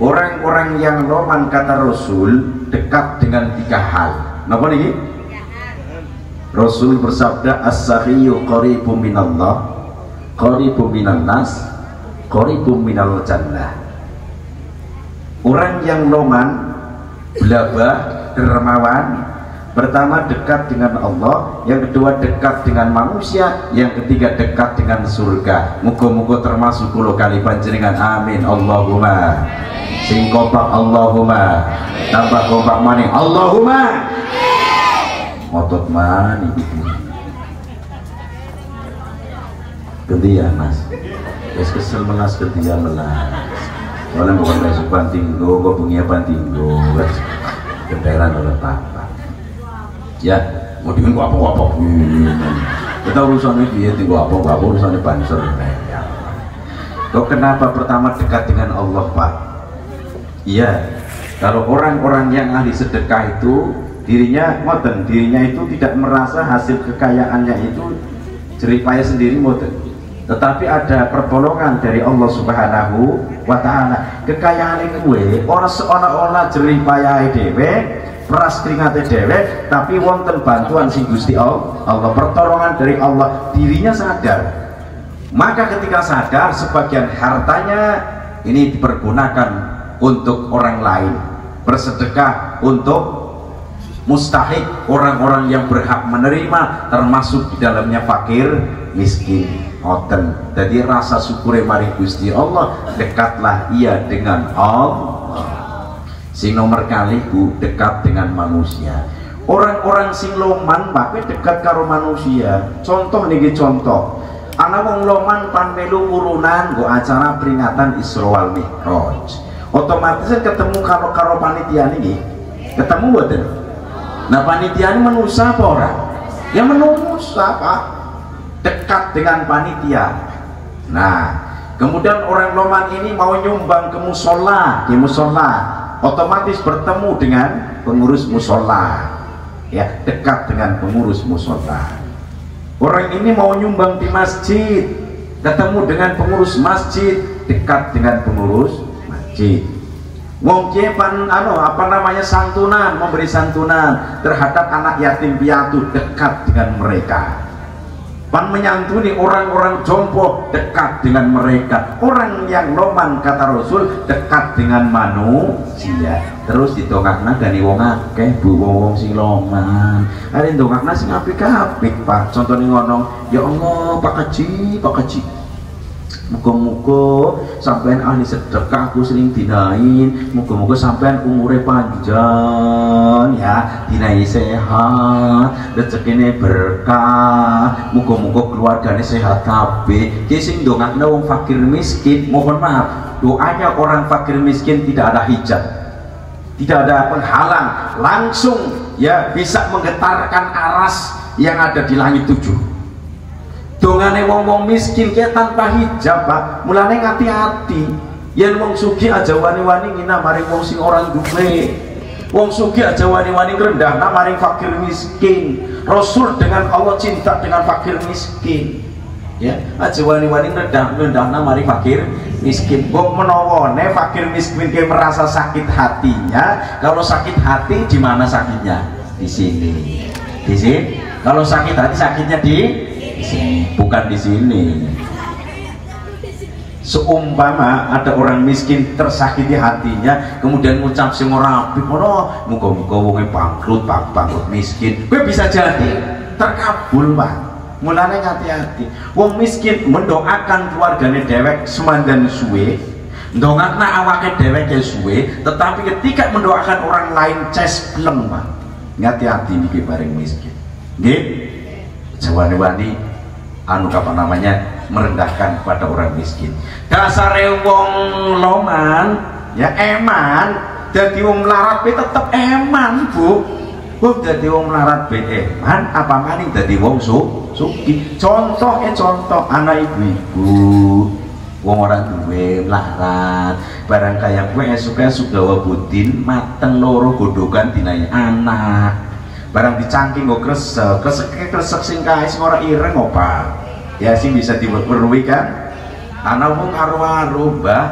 A: Orang-orang yang loman kata Rasul dekat dengan 3 hal. Napa niki? Rasul bersabda, as-sakhiyyu qaribun minallah, qaribun minan nas, qaribun minal jannah. Orang yang loman, belabah, dermawan, pertama dekat dengan Allah, yang kedua dekat dengan manusia, yang ketiga dekat dengan surga. Muga-muga termasuk kula kali panjenengan, amin Allahumma. Sing kompak Allahumma, tambah kompak maning Allahumma. Ngotot maning gantian Mas, wis kesel melas gantian melas. Soalnya bukan besok bantinggo, kok bengi bantinggo, genteran oleh papa. Ya, mau dengan apa-apa. Kita urusannya dia tinggal apa-apa, urusannya banser. Kok kenapa pertama dekat dengan Allah, Pak? Iya, kalau orang-orang yang ahli sedekah itu dirinya itu tidak merasa hasil kekayaannya itu jeripaya sendiri modern. Tetapi ada pertolongan dari Allah Subhanahu wa Ta'ala. Kekayaan gue orang seolah-olah jeripaya dhewe, peras keringatnya dhewe, tapi wonten bantuan sing Gusti Allah, pertolongan dari Allah, dirinya sadar. Maka ketika sadar, sebagian hartanya ini dipergunakan untuk orang lain, bersedekah untuk mustahik, orang-orang yang berhak menerima, termasuk di dalamnya fakir miskin. Oten, jadi rasa syukur mari Gusti Allah, dekatlah ia dengan Allah. Sing nomor kali Bu, dekat dengan manusia. Orang-orang sing loman Pak dekat karo manusia. Contoh niki contoh, ana wong loman pan melu urunan go acara peringatan Isra wal Mi'raj. Otomatis ketemu karo panitia niki. Ketemu mboten? Nah panitia ini manusia apa orang? Ya manusia Pak, dekat dengan panitia. Nah kemudian orang loman ini mau nyumbang ke musola, otomatis bertemu dengan pengurus musola, ya dekat dengan pengurus musola. Orang ini mau nyumbang di masjid, ketemu dengan pengurus masjid, dekat dengan pengurus masjid. Wong pan santunan, memberi santunan terhadap anak yatim piatu, dekat dengan mereka. Pan menyantuni orang-orang jompo, dekat dengan mereka. Orang yang loman kata Rasul dekat dengan manusia. Terus ditongakna gani wong akeh Bu, wong sing loman. Are ndongakna sing apik-apik Pak. Contone ngono, ya Allah Pak Haji. Muga-muga sampean ahli sedekah ku sering dinain, muga-muga sampean umure panjang ya, dinai sehat, rezekine berkah, muga-muga keluargane sehat kabeh. Ki sing ndongakno wong fakir miskin, mohon maaf, doanya orang fakir miskin tidak ada hijab, tidak ada penghalang, langsung ya bisa menggetarkan aras yang ada di langit 7. Dongane wong-wong miskin kayak tanpa hijab, Pak. Mulane hati-hati. Yen wong sugih aja wani-wani ngina maring wong sing orang duwe. Wong sugih aja wani-wani ngrendahna maring fakir miskin. Rasul dengan Allah cinta dengan fakir miskin. Ya, aja wani-wani ngrendahna maring fakir miskin. Kok menawane fakir miskin kayak merasa sakit hatinya. Kalau sakit hati di mana sakitnya? Di sini. Di sini. Kalau sakit hati sakitnya di sini, bukan di sini. Seumpama ada orang miskin tersakiti hatinya, kemudian ngucap sing ora apik, ngono, muga-muga wonge bangkrut miskin. Kowe bisa jadi terkabul, Pak. Mulane hati-hati. Wong miskin mendoakan keluargane dhewek semandan suwe, ndongakna awake dhewek suwe, tetapi ketika mendoakan orang lain cespleng, Pak. Hati-hati niki bareng miskin. Nggih. Jawani-wani anu apa namanya merendahkan kepada orang miskin. Dasare wong loman ya eman, dadi wong melarat be tetep eman, Bu. Wong dadi wong melarat be eman, apa maning dadi wong sugih. Contoh anak ibu-ibu wong orang duwe melarat, barang kaya kowe esuk-esuk gawa budin mateng loro godhogan dinai anak. Barang dicangking kok kresek sing kae sing ora ireng opa. Ya sing bisa diperluwi kan. Ana wong karo-karo, Mbah,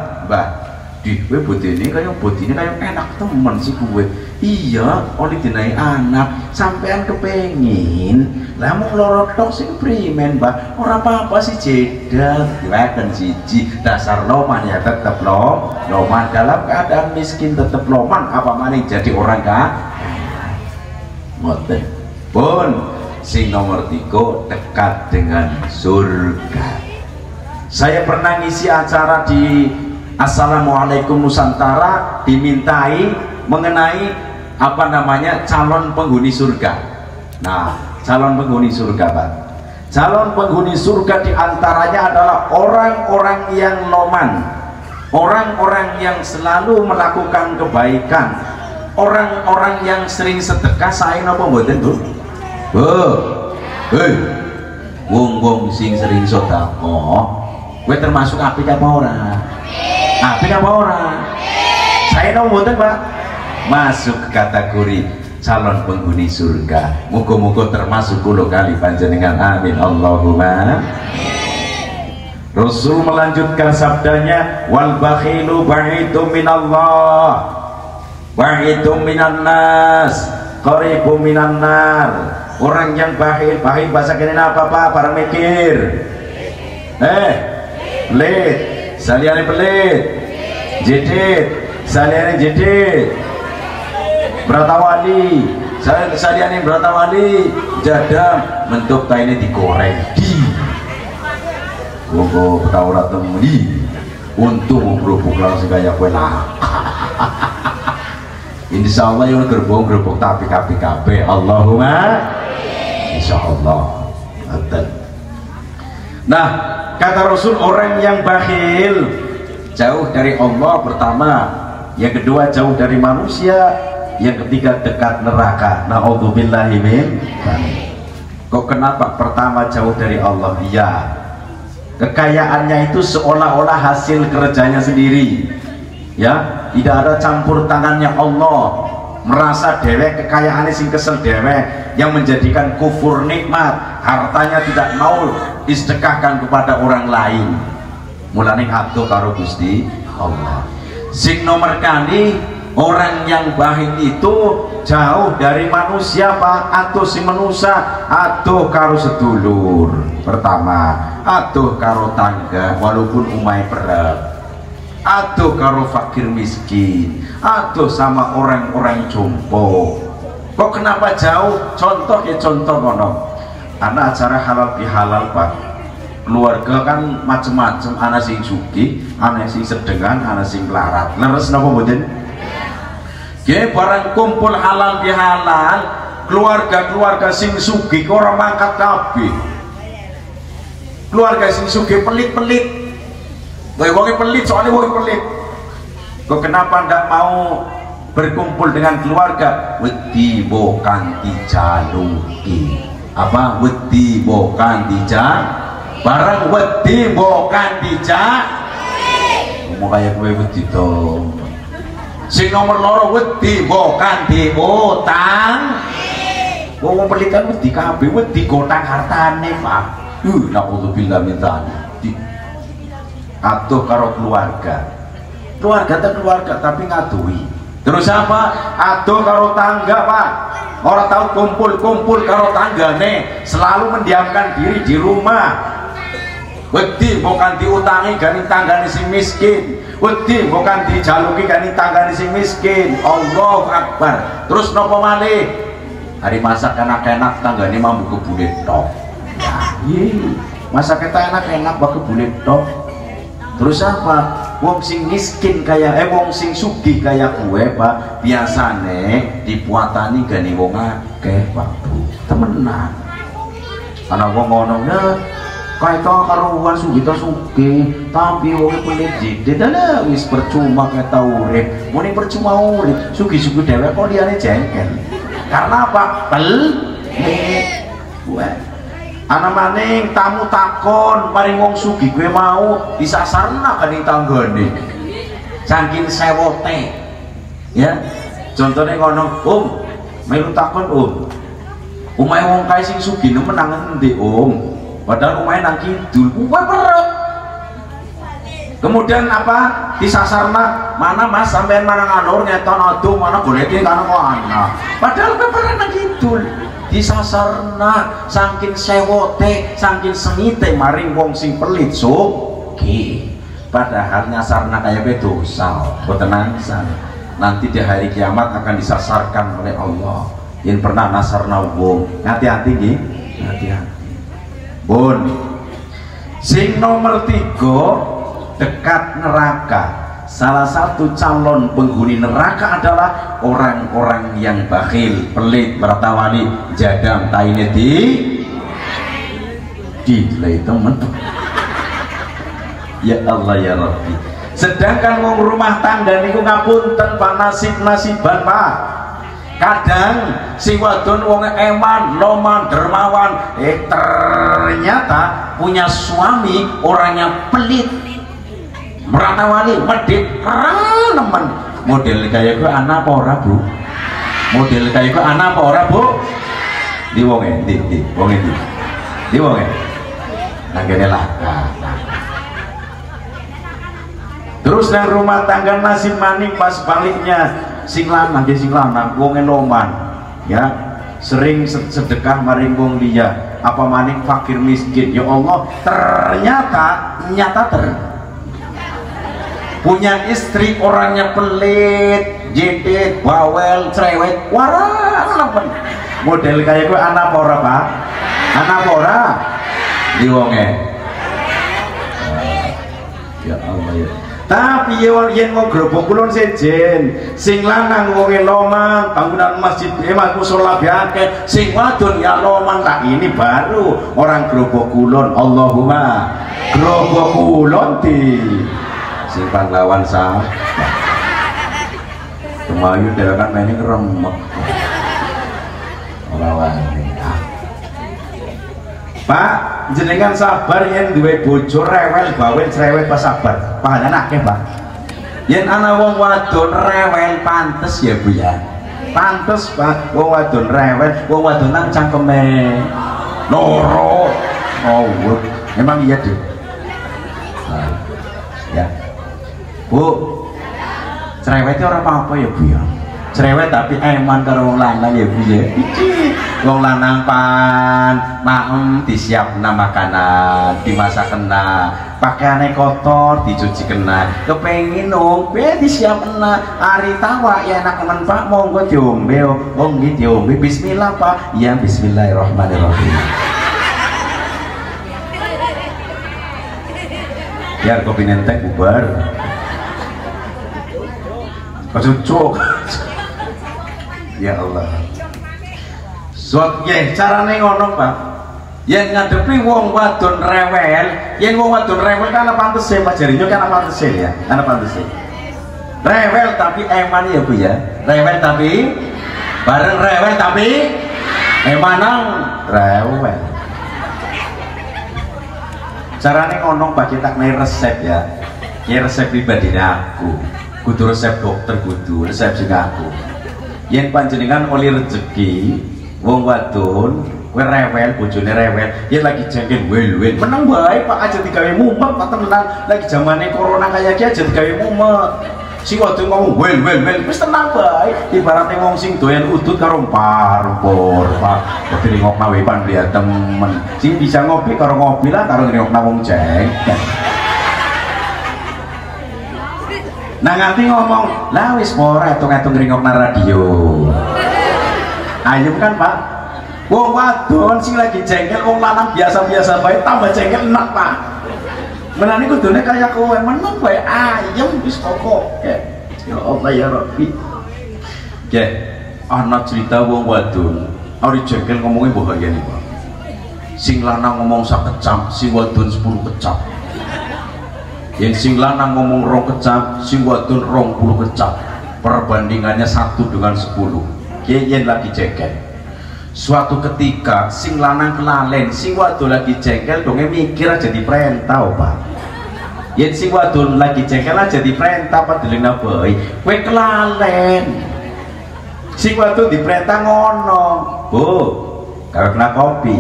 A: di kowe bodine kaya enak temen sih kowe. Iya, oleh dinai anak, sampean kepengin. Lah mung loro tok sing primen, Mbah. Ora apa-apa sih jeda, diwaken siji. Dasar loman ya tetep loman dalam keadaan miskin tetep loman, apa maning jadi orang ngoten pun. Sing nomor 3 dekat dengan surga. Saya pernah ngisi acara di Assalamualaikum Nusantara, dimintai mengenai apa namanya calon penghuni surga. Nah, calon penghuni surga, Pak, calon penghuni surga diantaranya adalah orang-orang yang loman, orang-orang yang selalu melakukan kebaikan, orang-orang yang sering sedekah. Saya napa mboten, Bu? Hei, wong-wong sing sering sedekah, kowe termasuk apik apa ora? Apik apa ora? Saya napa mboten, Pak? Masuk kategori calon penghuni surga. Muga-muga termasuk kula kali panjenengan, amin Allahumma. Rasul melanjutkan sabdanya, wal bakhilu ba'idu minallah, ba'idu minan nas, qaribu minan nar. Orang yang bakhil bahasa kene apa, Pak? Para mikir. Pelit, saliane pelit. Jedit, saliane jedit. Bratawali, saliane bratawali. Jadam mentuk taine digoreng. Gogo taurat temudi. Untung berubuk langsung kayak kowe lah. Insyaallah yo gerbong tapi kabeh. Allahumma insyaallah. Nah, kata Rasul, orang yang bakhil jauh dari Allah pertama, yang kedua jauh dari manusia, yang ketiga dekat neraka. Na'udzubillahi min. Kok kenapa pertama jauh dari Allah? Iya, kekayaannya itu seolah-olah hasil kerjanya sendiri, ya, tidak ada campur tangannya Allah. Merasa dewek kekayaannya sing kesel dewek, yang menjadikan kufur nikmat. Hartanya tidak mau disedekahkan kepada orang lain, mulane atuh karo Gusti Allah. Sing nomor kali, orang yang bakhil itu jauh dari manusia, Pak. Atuh si manusia, atuh karo sedulur pertama, atuh karo tangga walaupun umai perep, atuh karo fakir miskin, atuh sama orang-orang jompo. Kok kenapa jauh? Contoh ya contoh kono. Anak acara halal bihalal, Pak. keluarga kan macem-macem, ana sing sugih, ana sing sedengan, ana sing larat. Leres napa mboten? Nggih, barang kumpul halal bihalal, keluarga-keluarga sing sugih ora mangkat kabeh. Keluarga sing sugih pelit-pelit. Wong pelit, soalnya wong pelit. Kok kenapa ndak mau berkumpul dengan keluarga? Wedi bukan dijaluki. Apa? Wedi bukan dijak. Barang wedi bukan dijak. Mau kayak gue wedi dong. Sing nomor loro wedi bukan diutang. Wong pelit kan wedi kabeh, wedi gotang hartane, Pak. Naudzubillah min dzalik. Atuh karo keluarga. Keluarga tapi ngadui. Terus apa? Atuh karo tangga, Pak. Orang tahu kumpul-kumpul karo tanggane, selalu mendiamkan diri di rumah. Wedi bukan diutangi gani tanggane sing miskin. Wedi bukan dijaluki gani tanggane sing miskin. Allahu Akbar. Terus nopo malih? Hari masak enak-enak tanggane mambu kebulet tok. Ya, masak enak-enak bak kebulet tok. Terus apa? Wong sing miskin kayak wong sing sugih kayak gue, Pak, biasane dipuatani gani wong akeh, Pak Bu. Temenan. Ana wong ngono kayak karuan sugih ta sugih, tapi wong pelit jidit ana wis percuma keta urip. Muni percuma urip, sugih-sugih dhewe kok liyane jengkel. Karena apa? Pelit. Wah. Ana maning tamu takon paring wong sugih gue mau disasarna kaning tanggane. Saking sewote. Ya. Contohnya ngono, melu takon, omahe wong kae sing sugih menang endi, Padahal omahe nang kidul. Kuwi perut. Kemudian apa? Disasarna, mana Mas sampean mana nganur ngeton adu mana goleki kana kok ana. Padahal peperan nang kidul. Disasarna saking sewote, saking semite maring wong sing pelit sugih. Padahal nyasarna kaya dosa, boten nangsan. Nanti di hari kiamat akan disasarkan oleh Allah. Yang pernah nasarna wong, hati-hati nggih, hati-hati. Bun, sing nomor 3 dekat neraka. Salah satu calon penghuni neraka adalah orang-orang yang bakhil, pelit, meratawali, jadam, taine dilai temen. Ya Allah ya Rabbi. Sedangkan wong rumah tangga niku ngapunten Pak, nasib-nasiban Pak. Kadang si wadon wong eman, loman, dermawan, ternyata punya suami orangnya pelit, meratawali, medit, nemen. Model kayak gue anak apa ora, Bu? Model kayak gue anak apa ora, Bu? Di wonge, di wonge, di wonge. Nang kene lah. Terus nang rumah tangga nasib maning pas baliknya. Sing lanang wong loman ya sering sedekah maring wong liya, apa maning fakir miskin. Ya Allah, ternyata punya istri orangnya pelit, jepit, bawel, cerewet, warang. Model kayak gue anak ora, Pak? Anak ora di wonge. Ya Allah ya. Tapi yen wong grobok kulon sejen, sing lanang wonge loman, bangunan masjid musala akeh, sing wadon ya loman. Tak ini baru orang grobok kulon. Allahumma grobok kulon di sing pahlawan sah. Kemayu dhewekan mene ngeremek. Ora wani. Pak, jenengan sabar yen duwe bojo rewel bawel cerewet pas sabar. Pahalane akeh, Pak. Yen ana wong wadon rewel pantes ya, Bu ya. Pantes, Pak. Wong wadon rewel, wong wadon nang cangkeme loro. Oh, emang iya, Dek. Ya. Bu. Cerewetnya ora apa-apa ya, Bu ya. Cerewet tapi eman karo wong lanang ya, Bu ya. Wong lanang pan maem disiapna makanan, dimasak kena, pakaiane kotor dicuci kena, kepengin ombe disiapna, ari tawa ya enak men Pak, monggo diombe. Oh nggih diombe, bismillah Pak. Ya bismillahirrahmanirrahim. biar kopi nentek bubar kecucuk. Ya Allah, ya carane ngono Pak. Yang ngadepi wong wadon rewel, yang wong wadon rewel kan apa pantese Pak jarinya kan apa pantese ya, kan apa pantese. Rewel tapi eman ya Bu ya, rewel tapi bareng rewel tapi emanang rewel. Carane ngono Pak, kita nai resep ya, ini resep pribadinya aku, kudu resep dokter, kudu resep sing aku. Yang panjenengan oleh rezeki wong wadon kowe rewel, bojone rewel, ya lagi jengkel wel-wel menang bae Pak, aja digawe mumet Pak temenan. Lagi zamane corona kayak iki aja digawe mumet. Si wadon ngomong wel-wel wis tenang bae. Ibaratnya wong sing doyan udut karo parpor Pak, kopi ngokna wae pan lihat temen sing bisa ngopi karo ngopi lah karo ngokna wong jengkel. Nah nganti ngomong lah wis ora etung-etung ngringokna radio. Ayo kan Pak, wong wadon sing lagi jengkel wong lanang biasa-biasa bae tambah jengkel enak Pak. Menani kudune kaya kowe meneng bae ayem wis pokok. Ya Allah ya Rabbi. Ya, ana cerita wong wadon ari jengkel ngomongnya bahaya nih Pak. Sing lanang ngomong 1 kecap, sing wadon 10 kecap. Yang sing lanang ngomong 2 kecap, sing wadon 20 kecap. Perbandingannya 1 dengan 10. Yen lagi jengkel. Suatu ketika sing lanang kelalen, sing wadon lagi jengkel dongnya mikir aja diperintah Pak. Yen sing wadon lagi jengkel aja diperintah Pak delingna bae. Kowe kelalen. Sing wadon diperintah ngono. Bu, gawekna kopi.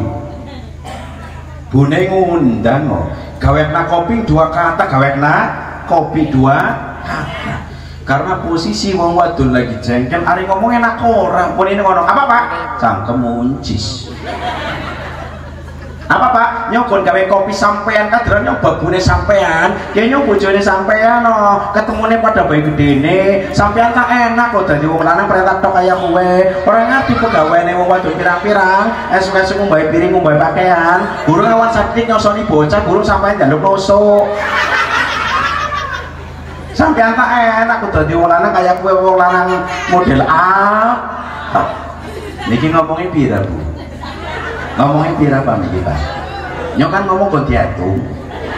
A: Bune ngundang kok. Gawekna kopi 2 kata, gawekna kopi 2 kata. Karena posisi wong wadon lagi jengkel, ari ngomong enak orang pun ini ngono. Apa Pak? Cangkem muncis. Apa Pak? Nyokon gawe kopi sampean kadran nyoba bune sampean, ya nyoba bojone sampean no. Ketemune pada bayi gedene, sampean tak enak kok dadi wong lanang perintah tok kaya kowe. Ora ngerti pegaweane wong wadon pirang-pirang, esuk-esuk ngombahe piring, ngombahe pakaian, burung awan sakit nyosoni bocah, burung sampean njaluk nusuk. Sampean tak enak kok dadi wong lanang kaya kowe wong lanang model A. Niki ngomongin pira Bu? Ngomongin pira Pak niki Pak? Nyok kan ngomong kon diatung.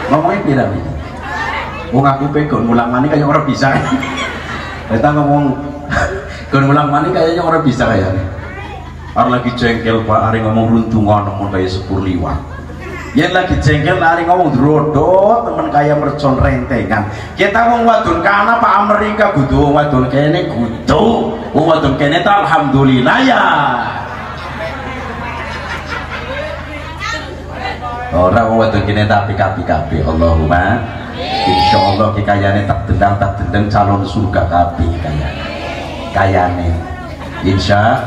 A: Ngomongin pira niki? Wong aku pegon mulang mani kaya ora bisa. Kita ngomong kon mulang mani kayaknya ora bisa kayaknya. Are lagi jengkel Pak, are ngomong runtungan ngomong kaya sepur liwat. Yang lagi jengkel lari ngomong drodot temen kaya mercon rentengan. Kita wong wadon kana Pak Amerika kudu wong wadon kene kudu wong wadon kene ta alhamdulillah ya. Ora wong wadon kene ta apik-apik Allahumma insyaallah ki kayane tak dendang calon surga kabeh kayane insya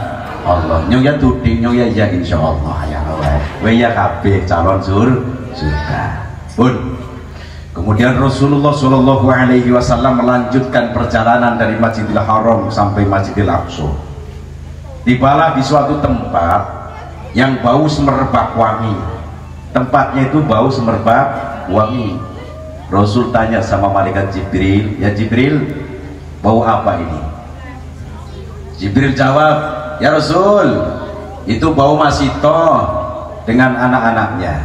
A: Allah nyoya tuding nyoya ya insyaallah ya Allah ya kabeh calon surga pun. Kemudian Rasulullah Shallallahu Alaihi Wasallam melanjutkan perjalanan dari Masjidil Haram sampai Masjidil Aqsa. Tibalah di suatu tempat yang bau semerbak wangi. Tempatnya itu bau semerbak wangi. Rasul tanya sama malaikat Jibril, ya Jibril, bau apa ini? Jibril jawab, ya Rasul, itu bau Masitoh dengan anak-anaknya.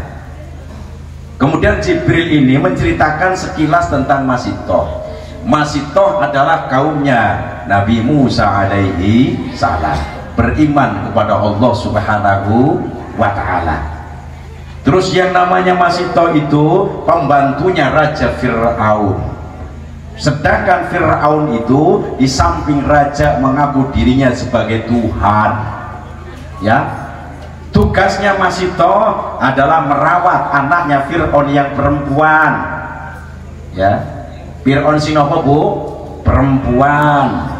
A: Kemudian Jibril ini menceritakan sekilas tentang Masitoh. Masitoh adalah kaumnya Nabi Musa alaihi salam, beriman kepada Allah Subhanahu wa ta'ala. Terus yang namanya Masitoh itu pembantunya Raja Fir'aun. Sedangkan Fir'aun itu di samping raja mengaku dirinya sebagai Tuhan, ya. Tugasnya Masitoh adalah merawat anaknya Fir'aun yang perempuan, ya. Fir'aun sinopo Bu? Perempuan.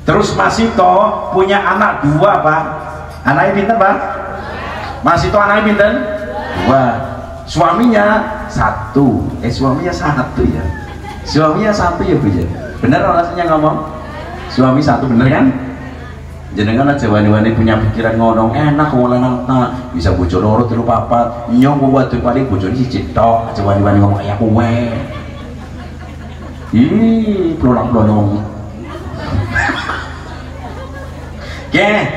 A: Terus Masitoh punya anak 2 Pak. Anaknya pinter Pak? Masitoh anaknya pinter? 2. Suaminya 1. Suaminya 1 ya. Suaminya 1 ya Bu ya. Bener rasanya ngomong? Suami 1 bener kan? jenengan aja wani-wani punya pikiran ngono enak wong lanang bisa bojo loro telu papat nyong wong wadon paling bojone siji tok aja wani-wani ngomong kaya kowe ih plolong-plolong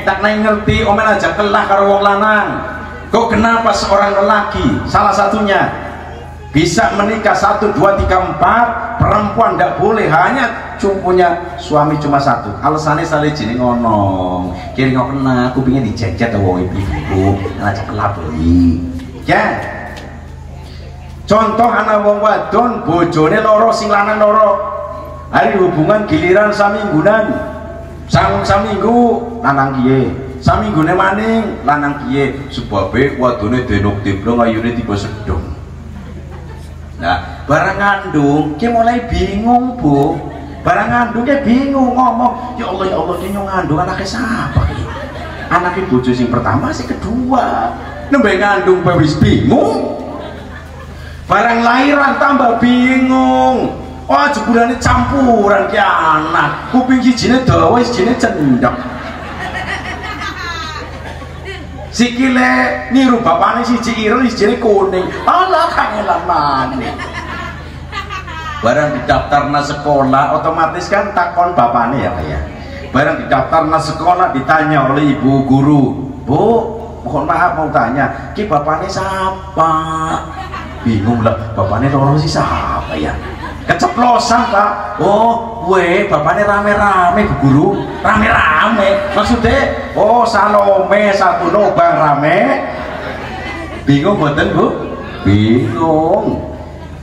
A: tak naik ngerti omel aja kelah karo wong lanang kok kenapa seorang lelaki salah satunya bisa menikah 1, 2, 3, 4 perempuan tidak boleh hanya punya suami cuma satu alasannya salah jenis ngonong kira nggak kena aku pengen dijajet wong ibu ngajak kelap ya contoh anak wong wadon bojone loro sing lanang loro hari hubungan giliran saminggunan saminggu lanang kiye saminggune maning lanang kiye sebabe wadone denok demplong ayune tiba sedong nah barang ngandung ki mulai bingung bu barang ngandung ki bingung ngomong ya Allah ini ngandung anaknya siapa anaknya bojo sing pertama sing kedua nembe ngandung wis bingung barang lahiran tambah bingung oh jebulannya campuran ki anak kuping sijine dawa sijine cendek sikile niru bapane siji ireng sijine kuning alah kangelan maneh barang didaftarna sekolah otomatis kan takon bapane ya kayak barang didaftarna sekolah ditanya oleh ibu guru bu mohon maaf mau tanya ki bapane siapa bingung lah bapane loro si siapa ya keceplosan pak oh gue bapaknya rame-rame bu guru rame-rame maksudnya oh Salome satu lubang rame bingung betul bu bingung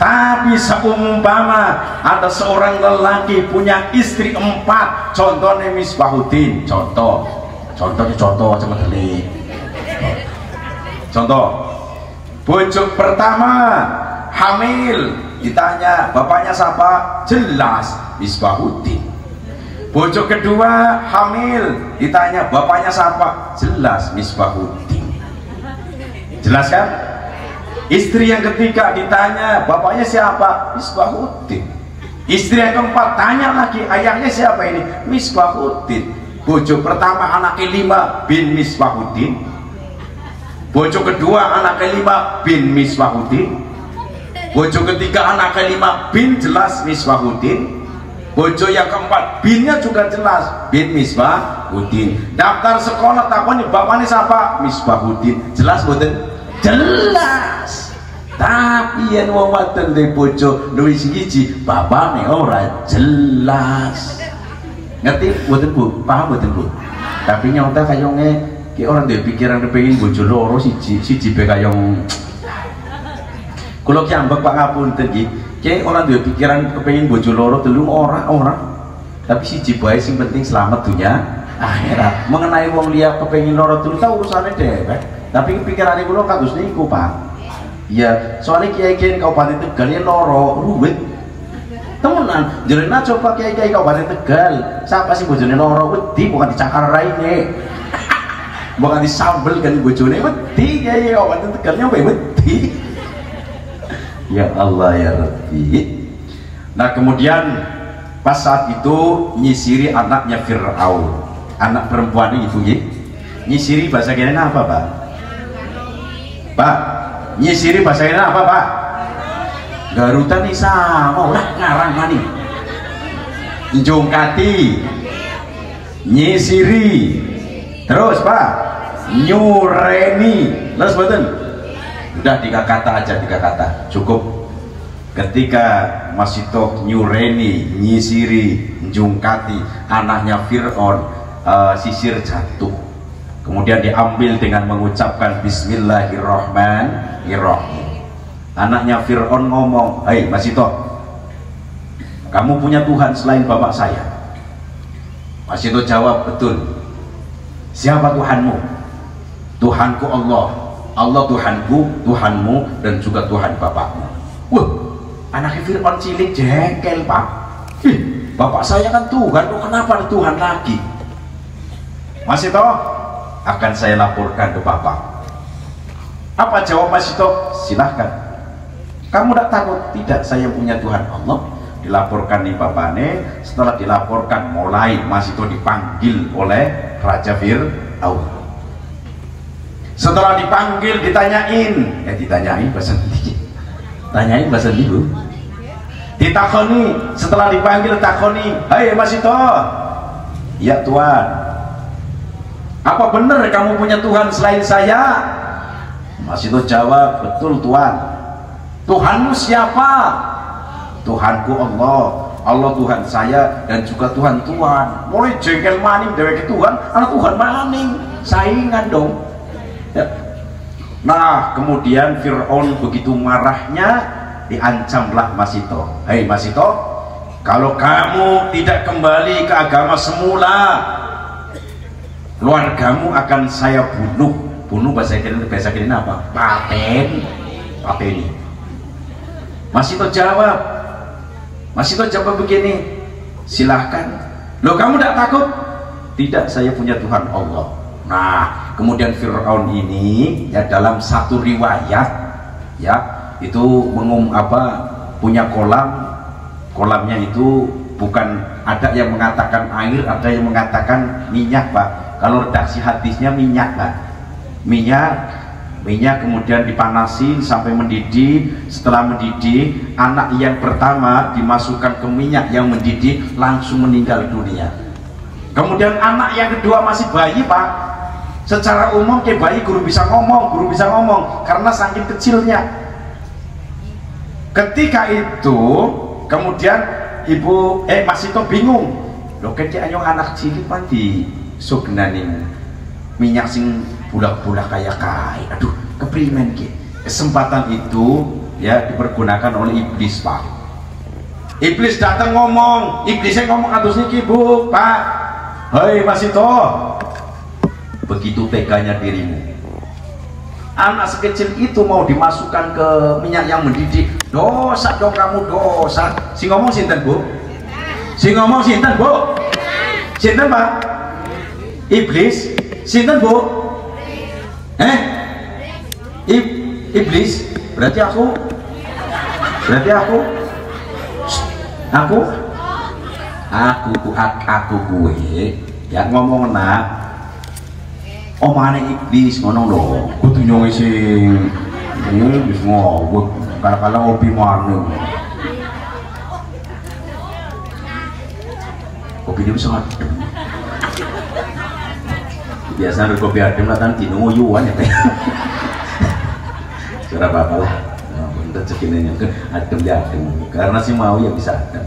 A: tapi seumpama ada seorang lelaki punya istri 4 contohnya Misbahuddin contohnya cuma telik contoh bojo pertama hamil ditanya bapaknya siapa jelas Misbahuddin bojo kedua hamil ditanya bapaknya siapa jelas Misbahuddin jelas kan istri yang ketiga ditanya bapaknya siapa Misbahuddin istri yang keempat tanya lagi ayahnya siapa ini Misbahuddin bojo pertama anaknya 5 bin Misbahuddin bojo kedua anaknya 5 bin Misbahuddin bojo ketiga anaknya 5 bin jelas Misbahuddin bojo yang keempat binnya juga jelas bin Misbahuddin daftar sekolah takoni bapaknya siapa Misbahuddin jelas boten jelas tapi yang wong wadon de bojo luwih siji bapakne ora jelas ngerti boten bu paham boten bu tapi nyata kayonge ki orang duwe pikiran kepengin bojo loro siji be kayong kula ki ambek Pak ngapunten iki ki orang duwe pikiran kepengin bojo loro telu ora tapi siji bae sing penting selamat dunia akhirat mengenai wong liya kepengin loro telu ta urusane dhewek tapi pikirannya kula kados niku Pak ya soalnya kiai-kiai Kabupaten Tegal ya loro ruwet temenan jenengan coba kiai-kiai Kabupaten Tegal siapa sih bojone loro wedi bukan dicakar raine bukan disambel kan bojone wedi kiai Kabupaten Tegal nyampe wedi ya Allah ya Rabbi nah kemudian pas saat itu nyisiri anaknya Fir'aun anak perempuannya itu ya nyisiri bahasa kira apa Pak nyisiri bahasa kira apa Pak garutan nih sama udah ngarang mani njongkati nyisiri terus Pak nyureni terus betul udah 3 kata aja 3 kata cukup ketika masih toh nyureni nyisiri njongkati anaknya Fir'aun sisir jatuh kemudian diambil dengan mengucapkan Bismillahirrahmanirrahim anaknya Fir'aun ngomong hei Mas Ito kamu punya Tuhan selain bapak saya Mas Ito jawab betul siapa Tuhanmu Tuhanku Allah Tuhanku Tuhanmu dan juga Tuhan bapakmu wah anaknya Fir'aun cilik jengkel Pak bapak saya kan Tuhan kok kenapa ada Tuhan lagi Mas Ito akan saya laporkan ke bapak apa jawab Mas Ito silahkan kamu tidak takut tidak saya punya Tuhan Allah dilaporkan nih bapaknya. Setelah dilaporkan mulai Mas Ito dipanggil oleh Raja Fir'aun. Setelah dipanggil ditanyain, ditanyain bahasa Indonesia, tanyain bahasa Ibu, ditakoni. Setelah dipanggil takoni, hai Mas Ito, ya Tuhan, apa benar kamu punya Tuhan selain saya? Mas Ito jawab, betul Tuhan. Tuhanmu siapa? Tuhanku Allah. Allah Tuhan saya dan juga Tuhan Tuhan. Mulai jengkel maning dewek Tuhan, anak Tuhan maning, saingan dong ya. Nah kemudian Fir'aun begitu marahnya diancamlah Mas Ito. Hei Mas Ito, kalau kamu tidak kembali ke agama semula, keluargamu akan saya bunuh. Bunuh bahasa kini apa? Pateni. Mas Ito jawab, begini, silahkan. Loh kamu tidak takut? Tidak, saya punya Tuhan Allah. Nah kemudian Fir'aun ini ya dalam satu riwayat ya itu punya kolamnya itu bukan, ada yang mengatakan air, ada yang mengatakan minyak Pak. Kalau redaksi hadisnya minyak Pak, minyak kemudian dipanasin sampai mendidih. Setelah mendidih, anak yang pertama dimasukkan ke minyak yang mendidih langsung meninggal dunia. Kemudian anak yang kedua masih bayi Pak. Secara umum kayak bayi guru bisa ngomong karena saking kecilnya. Ketika itu kemudian Mas Ito bingung, loh kecil anak cilik mandi sugnaning minyak sing bulak-bulak kayak aduh keprimen ki. Kesempatan itu ya dipergunakan oleh iblis Pak. Iblis datang ngomong, iblisnya ngomong atus niki Bu Pak, hei Mas Ito, begitu teganya dirimu, anak sekecil itu mau dimasukkan ke minyak yang mendidih, dosa dong kamu, dosa. Si ngomong sinten Bu? Si ngomong sinten Bu? Sinten Pak? Iblis. Sinten Bu? Iblis. Berarti aku gue ya ngomong nak omane iblis ngono lho, kudu nyonge sing wis ngowek kala-kala opi maneng. Kopi dia bisa adem. Biasanya kopi adem lah kan dino nguyuan ya. Cara apa lah. Untuk cekinnya adem ya adem. Karena si mau ya bisa adem.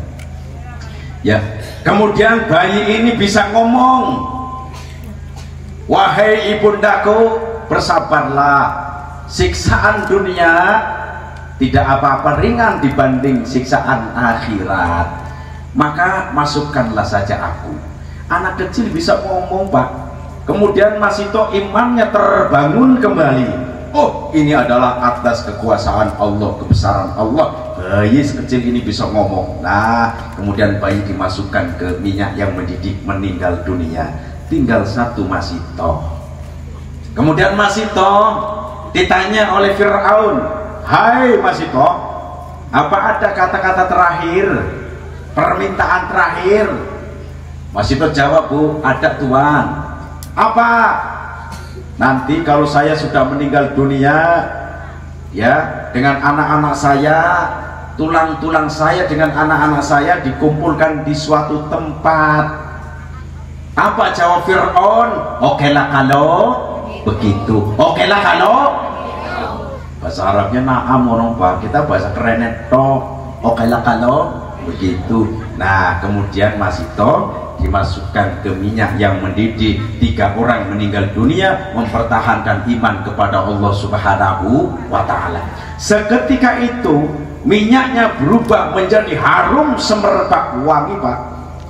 A: Ya, kemudian bayi ini bisa ngomong. Wahai ibundaku, bersabarlah. Siksaan dunia tidak apa-apa ringan dibanding siksaan akhirat. Maka masukkanlah saja aku. Anak kecil bisa ngomong Pak. Kemudian Mas Ito imannya terbangun kembali. Oh, ini adalah atas kekuasaan Allah, kebesaran Allah. Bayi sekecil ini bisa ngomong. Nah, kemudian bayi dimasukkan ke minyak yang mendidih, meninggal dunia. Tinggal satu Mas Ito. Kemudian Mas Ito ditanya oleh Fir'aun, hai Mas Ito, apa ada kata-kata terakhir, permintaan terakhir? Mas Ito jawab, Bu, ada Tuhan. Apa? Nanti kalau saya sudah meninggal dunia, ya, dengan anak-anak saya, tulang-tulang saya dengan anak-anak saya dikumpulkan di suatu tempat. Apa jawab Fir'aun? Oke lah kalau begitu. Oke lah kalau bahasa Arabnya na'am orang Pak, kita bahasa kerenet toh. Oke lah kalau begitu. Nah kemudian Mas Ito dimasukkan ke minyak yang mendidih. 3 orang meninggal dunia mempertahankan iman kepada Allah Subhanahu wa Ta'ala. Seketika itu minyaknya berubah menjadi harum semerbak wangi Pak.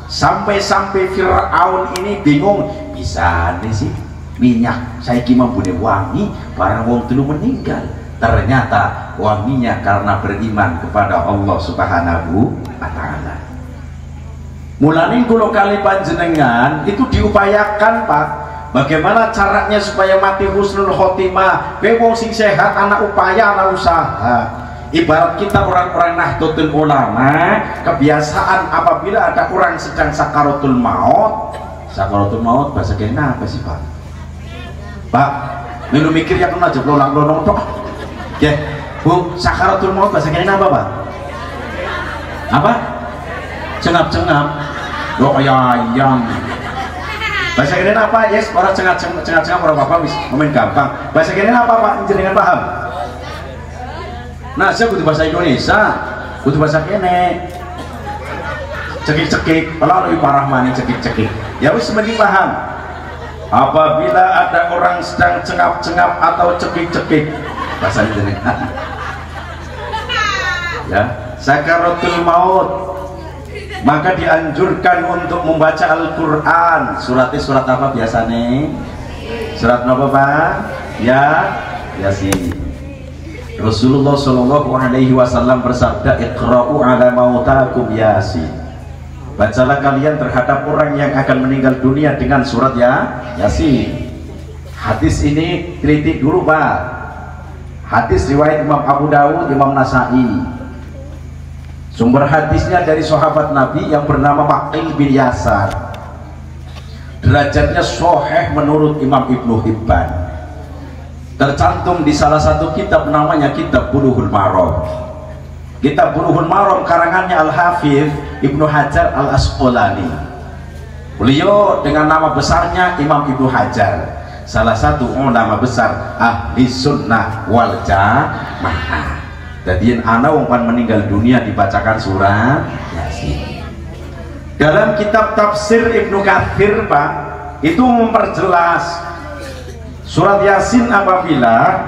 A: Sampai-sampai Fir'aun ini bingung, bisa nih sih minyak saya kira mempunyai wangi barang wong telu meninggal. Ternyata wanginya karena beriman kepada Allah Subhanahu wa Ta'ala. Mulane kula kali panjenengan itu diupayakan Pak, bagaimana caranya supaya mati husnul khotimah. Kowe wong sing sehat, anak upaya, anak usaha. Ibarat kita orang-orang Nahdlatul Ulama, kebiasaan apabila ada orang sedang sakaratul maut bahasa kena apa sih Pak? Pak, lu mikir ya kena aja pelonang-pelonong tok. Ya, Bu, sakaratul maut bahasa kena apa Pak? Apa? Cengap-cengap. Lo kayak ayam. Bahasa kena apa? Yes, orang cengap-cengap orang apa? Momen gampang. Bahasa kena apa Pak? Jenengan paham? Nah, saya butuh bahasa Indonesia, butuh bahasa kene. Cekik-cekik, kalau lebih parah mani cekik-cekik. Ya wis mending paham. Apabila ada orang sedang cengap-cengap atau cekik-cekik, bahasa Indonesia. Ya, sakaratul maut. Maka dianjurkan untuk membaca Al-Qur'an. Suratnya surat apa biasanya? Surat apa Pak? Ya, Yasin. Rasulullah Shallallahu Alaihi Wasallam bersabda, Iqra'u ala mautakum Yasin. Bacalah kalian terhadap orang yang akan meninggal dunia dengan surat Yasin. Hadis ini kritik dulu Pak. Hadis riwayat Imam Abu Dawud, Imam Nasai. Sumber hadisnya dari sahabat Nabi yang bernama Maqil bin Yasar. Derajatnya sahih menurut Imam Ibnu Hibban. Tercantum di salah satu kitab namanya Kitab Bulughul Maram. Kitab Bulughul Maram karangannya Al-Hafidz Ibnu Hajar Al-Asqalani. Beliau dengan nama besarnya Imam Ibnu Hajar, salah satu ulama besar ahli sunnah wal jamaah. Jadi ana wong pan meninggal dunia dibacakan surat Yasin. Dalam kitab tafsir Ibnu Katsir Pak, itu memperjelas surat Yasin apabila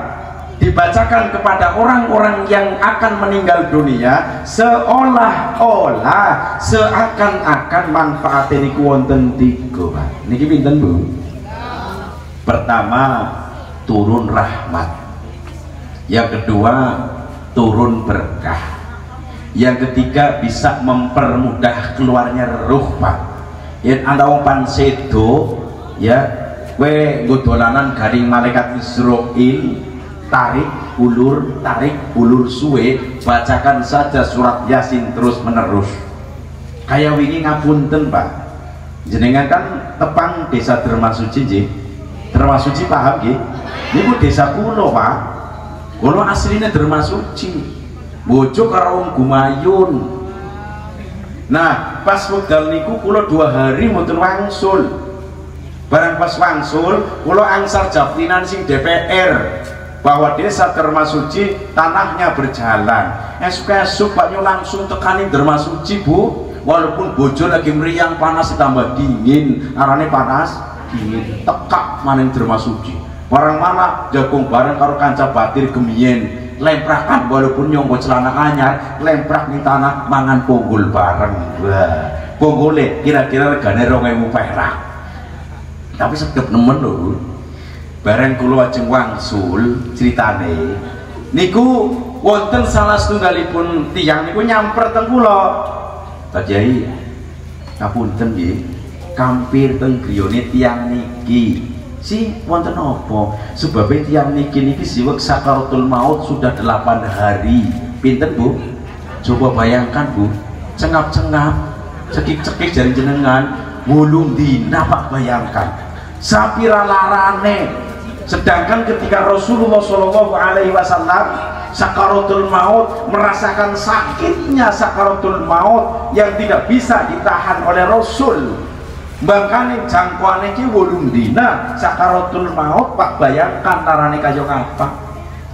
A: dibacakan kepada orang-orang yang akan meninggal dunia, seolah-olah seakan-akan manfaat ini wonten tiga Pak. Niki pinten Bu? Pertama, turun rahmat. Yang kedua, turun berkah. Yang ketiga, bisa mempermudah keluarnya ruh Pak. Yang anda wong pan sedo ya, we godolanan garing malaikat Israil, tarik ulur suwe, bacakan saja surat Yasin terus menerus. Kayak wingi ngapunten Pak, jenengan kan tepang desa Dermasuci nggih. Dermasuci paham nggih? Niku desa kulo Pak. Kulo aslinya Dermasuci. Bojo karo wong Gumayun. Nah, pas wekdal niku kulo 2 hari mboten wangsul. Barang pas wangsul, kulo angsar jabtinan sing DPR bahwa desa Dermasuci tanahnya berjalan. Esuk-esuk Pak Nyo langsung tekanin Dermasuci Bu, walaupun bojo lagi meriang panas ditambah dingin, arane panas dingin, tekak maning Dermasuci. Barang mana jagung bareng karo kanca batir gemien, lemprakan walaupun nyonggo celana anyar, lemprak ning tanah mangan ponggol bareng. Wah, ponggole kira-kira regane 2000 perak. Tapi sedep nemen lho. Bareng kula ajeng wangsul critane niku wonten salah setunggalipun tiyang niku nyamper teng kula. Pak Kyai, ngapunten nggih, kampir teng griyane tiyang niki. Si wonten apa? Sebab tiyang niki siwek sakaratul maut sudah 8 hari. Pinten Bu? Coba bayangkan Bu, cengap-cengap, cekik-cekik jari jenengan, 8 dina Pak, bayangkan. Sapira larane. Sedangkan ketika Rasulullah Shallallahu Alaihi Wasallam sakaratul maut, merasakan sakitnya sakaratul maut yang tidak bisa ditahan oleh Rasul. Bahkan jangkauannya ki 8 dina sakaratul maut Pak, bayangkan larane kaya ngapa.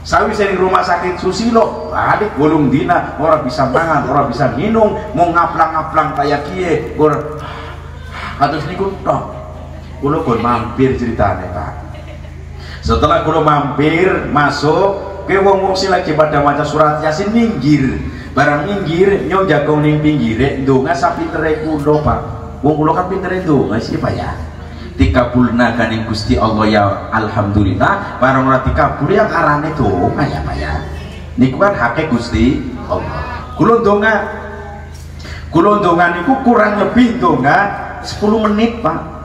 A: Sawi sering rumah sakit Susilo, balik 8 dina, orang bisa mangan, orang bisa minum, mau ngaplang-ngaplang kayak kie, atus niku tok. Kulo kon mampir ceritane Pak. Setelah kulo mampir masuk ke wong sing lagi pada maca surat Yasin minggir. Barang minggir nyong jagong ning pinggire ndonga sapintere kulo Pak. Wong kulo kan pintere ndonga sih Pak ya. Dikabulna kaning Gusti Allah ya alhamdulillah. Barang ora dikabul yang arane donga ya Pak ya. Niku kan hake Gusti Allah. Kulo ndonga niku kurang lebih ndonga 10 menit Pak.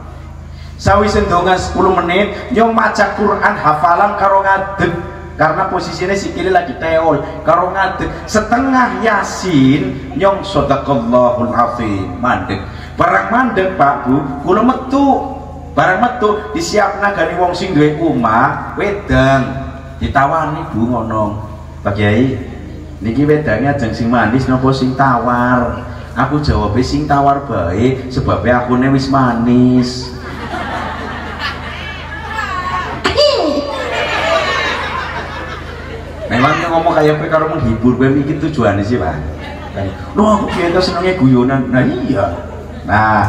A: Sawise ndonga 10 menit nyong maca Quran hafalan karo ngadeg karena posisinya sikile lagi teol karo ngadeg setengah Yasin nyong shadaqallahul azim mandeg barang mandeg Pak Bu kula metu barang metu disiapna gani wong sing duwe omah wedang ditawani Bu ngono Pak Kiai niki wedangnya ajeng sing manis napa sing tawar aku jawab sing tawar bae sebabnya aku wis manis memang ngomong kayak karo menghibur gue mikir tujuannya sih Pak loh aku biasa senengnya guyonan nah iya nah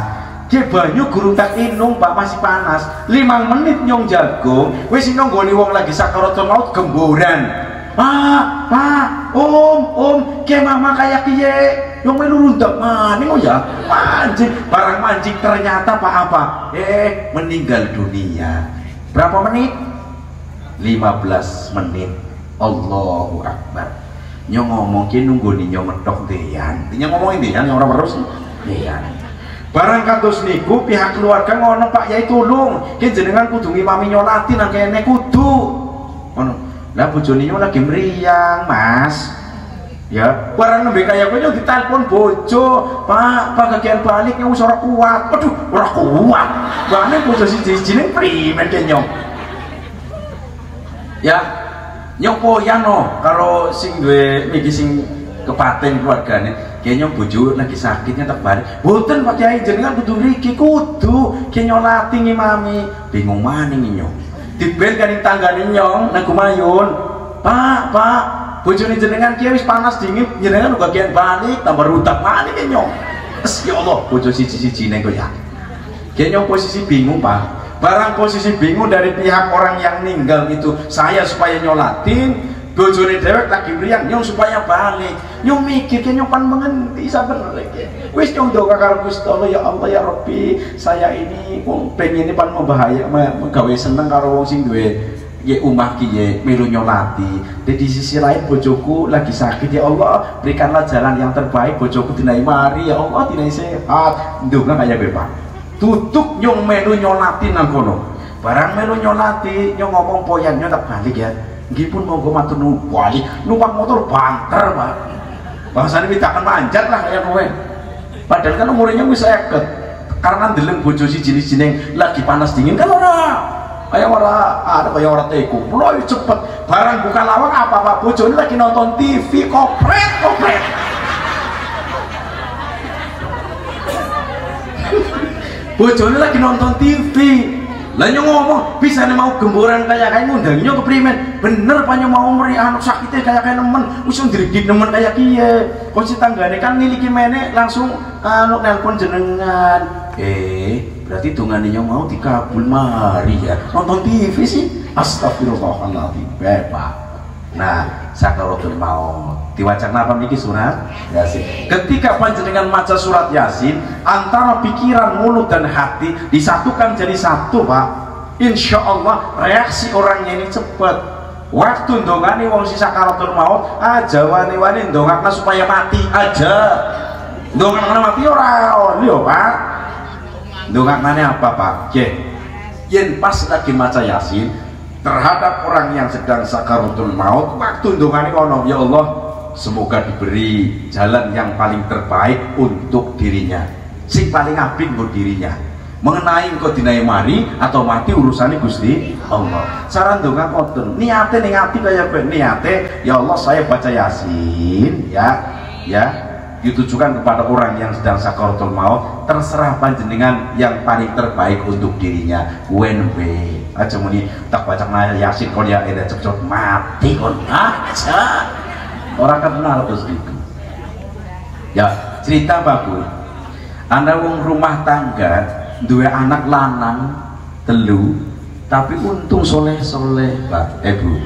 A: ke banyu gurung tak inung Pak masih panas 5 menit nyong jagung wis nyong goni wong lagi sakaratul maut gemboran Pak, Om, ke mama kayak kiye, yang melu rundak maning oh ya, mancing, barang mancing ternyata Pak apa? Meninggal dunia. Berapa menit? 15 menit. Allahu Akbar. Nyong ngomong ki nunggu nih nyong ngedok deyan. Nyong ngomongin deyan, yang orang terus deyan. Barang kados niku pihak keluarga ngono Pak Yai tulung, ki jenengan kudu ngimami nyolati nang kene kudu. Ngono. Lah bojone lagi meriang Mas ya barang nembe kaya kowe ditelepon bojo Pak kagian balik wis ora kuat aduh ora kuat bane bojo siji-sijine primen ke nyong ya nyong poyan no kalau sing duwe iki sing kepaten keluargane ki nyong bojo lagi sakitnya tak balik boten Pak Kiai jenengan kudu mriki kudu ki nyolati ngimami bingung maning nyong dibel kan tanggane nyong nang kumayun Pak bojone jenengan kiye wis panas dingin jenengan uga kian balik tambah rutak maning nyong ya Allah bojo siji-sijine kok ya kiye nyong posisi bingung Pak barang posisi bingung dari pihak orang yang meninggal itu saya supaya nyolatin bojone dewek lagi mriang nyong supaya balik nyong mikir nyong pan mengendi saben lagi wis nyong doa karo Gusti Allah ya Allah ya Rabbi saya ini pengen pan membahaya gawe seneng karo wong sing duwe ye umah kiye melu nyolati di sisi lain bojoku lagi sakit ya Allah berikanlah jalan yang terbaik bojoku dinai mari ya Allah dinai sehat ndonga kaya Pak tutup nyong melu nyolati nang kono barang melu nyolati nyong ngomong poyannya tak balik ya nggih pun monggo matur nuwun wali numpak motor banter Pak bahasane mintakan manjat lah kaya kowe padahal kan umurnya wis 50 karena ndeleng bojo siji-sijine lagi panas dingin kan ora kaya ora ada kaya ora teko mulai cepet barang buka lawang apa Pak bojone lagi nonton TV kopret bojone lagi nonton TV lah nyong ngomong bisa mau gemboran kayak ngundang nyong keprimen bener pak nyong mau meri anak sakitnya kayak nemen usung dirigit nemen kayak kiye kok si tanggane kan miliki menek langsung nelpon jenengan berarti dungannya nyong mau dikabul mari ya nonton TV sih astagfirullahaladzim Pak nah sakaratul maut diwaca apa niki surat Yasin ketika panjenengan maca surat Yasin antara pikiran mulut dan hati disatukan jadi satu Pak insya Allah reaksi orangnya ini cepat waktu ndongani wong si sakaratul maut aja wani-wani ndongakna supaya mati aja ndongakna mati ora lho Pak ndongakna apa Pak yen pas lagi maca Yasin terhadap orang yang sedang sakaratul maut waktu ndongani kono ya Allah semoga diberi jalan yang paling terbaik untuk dirinya sing paling apik untuk dirinya mengenai engkau dinai mari atau mati urusannya Gusti Allah saran donga koten niate ning ati kaya kowe niate ya Allah saya baca Yasin ya ditujukan kepada orang yang sedang sakaratul maut terserah panjenengan yang paling terbaik untuk dirinya wenbe aja muni tak baca Yasin kon ya eda cepet mati kon aja orang kenal terus gitu ya cerita bagus anda wong rumah tangga dua anak lanang telu tapi untung soleh-soleh Pak Bu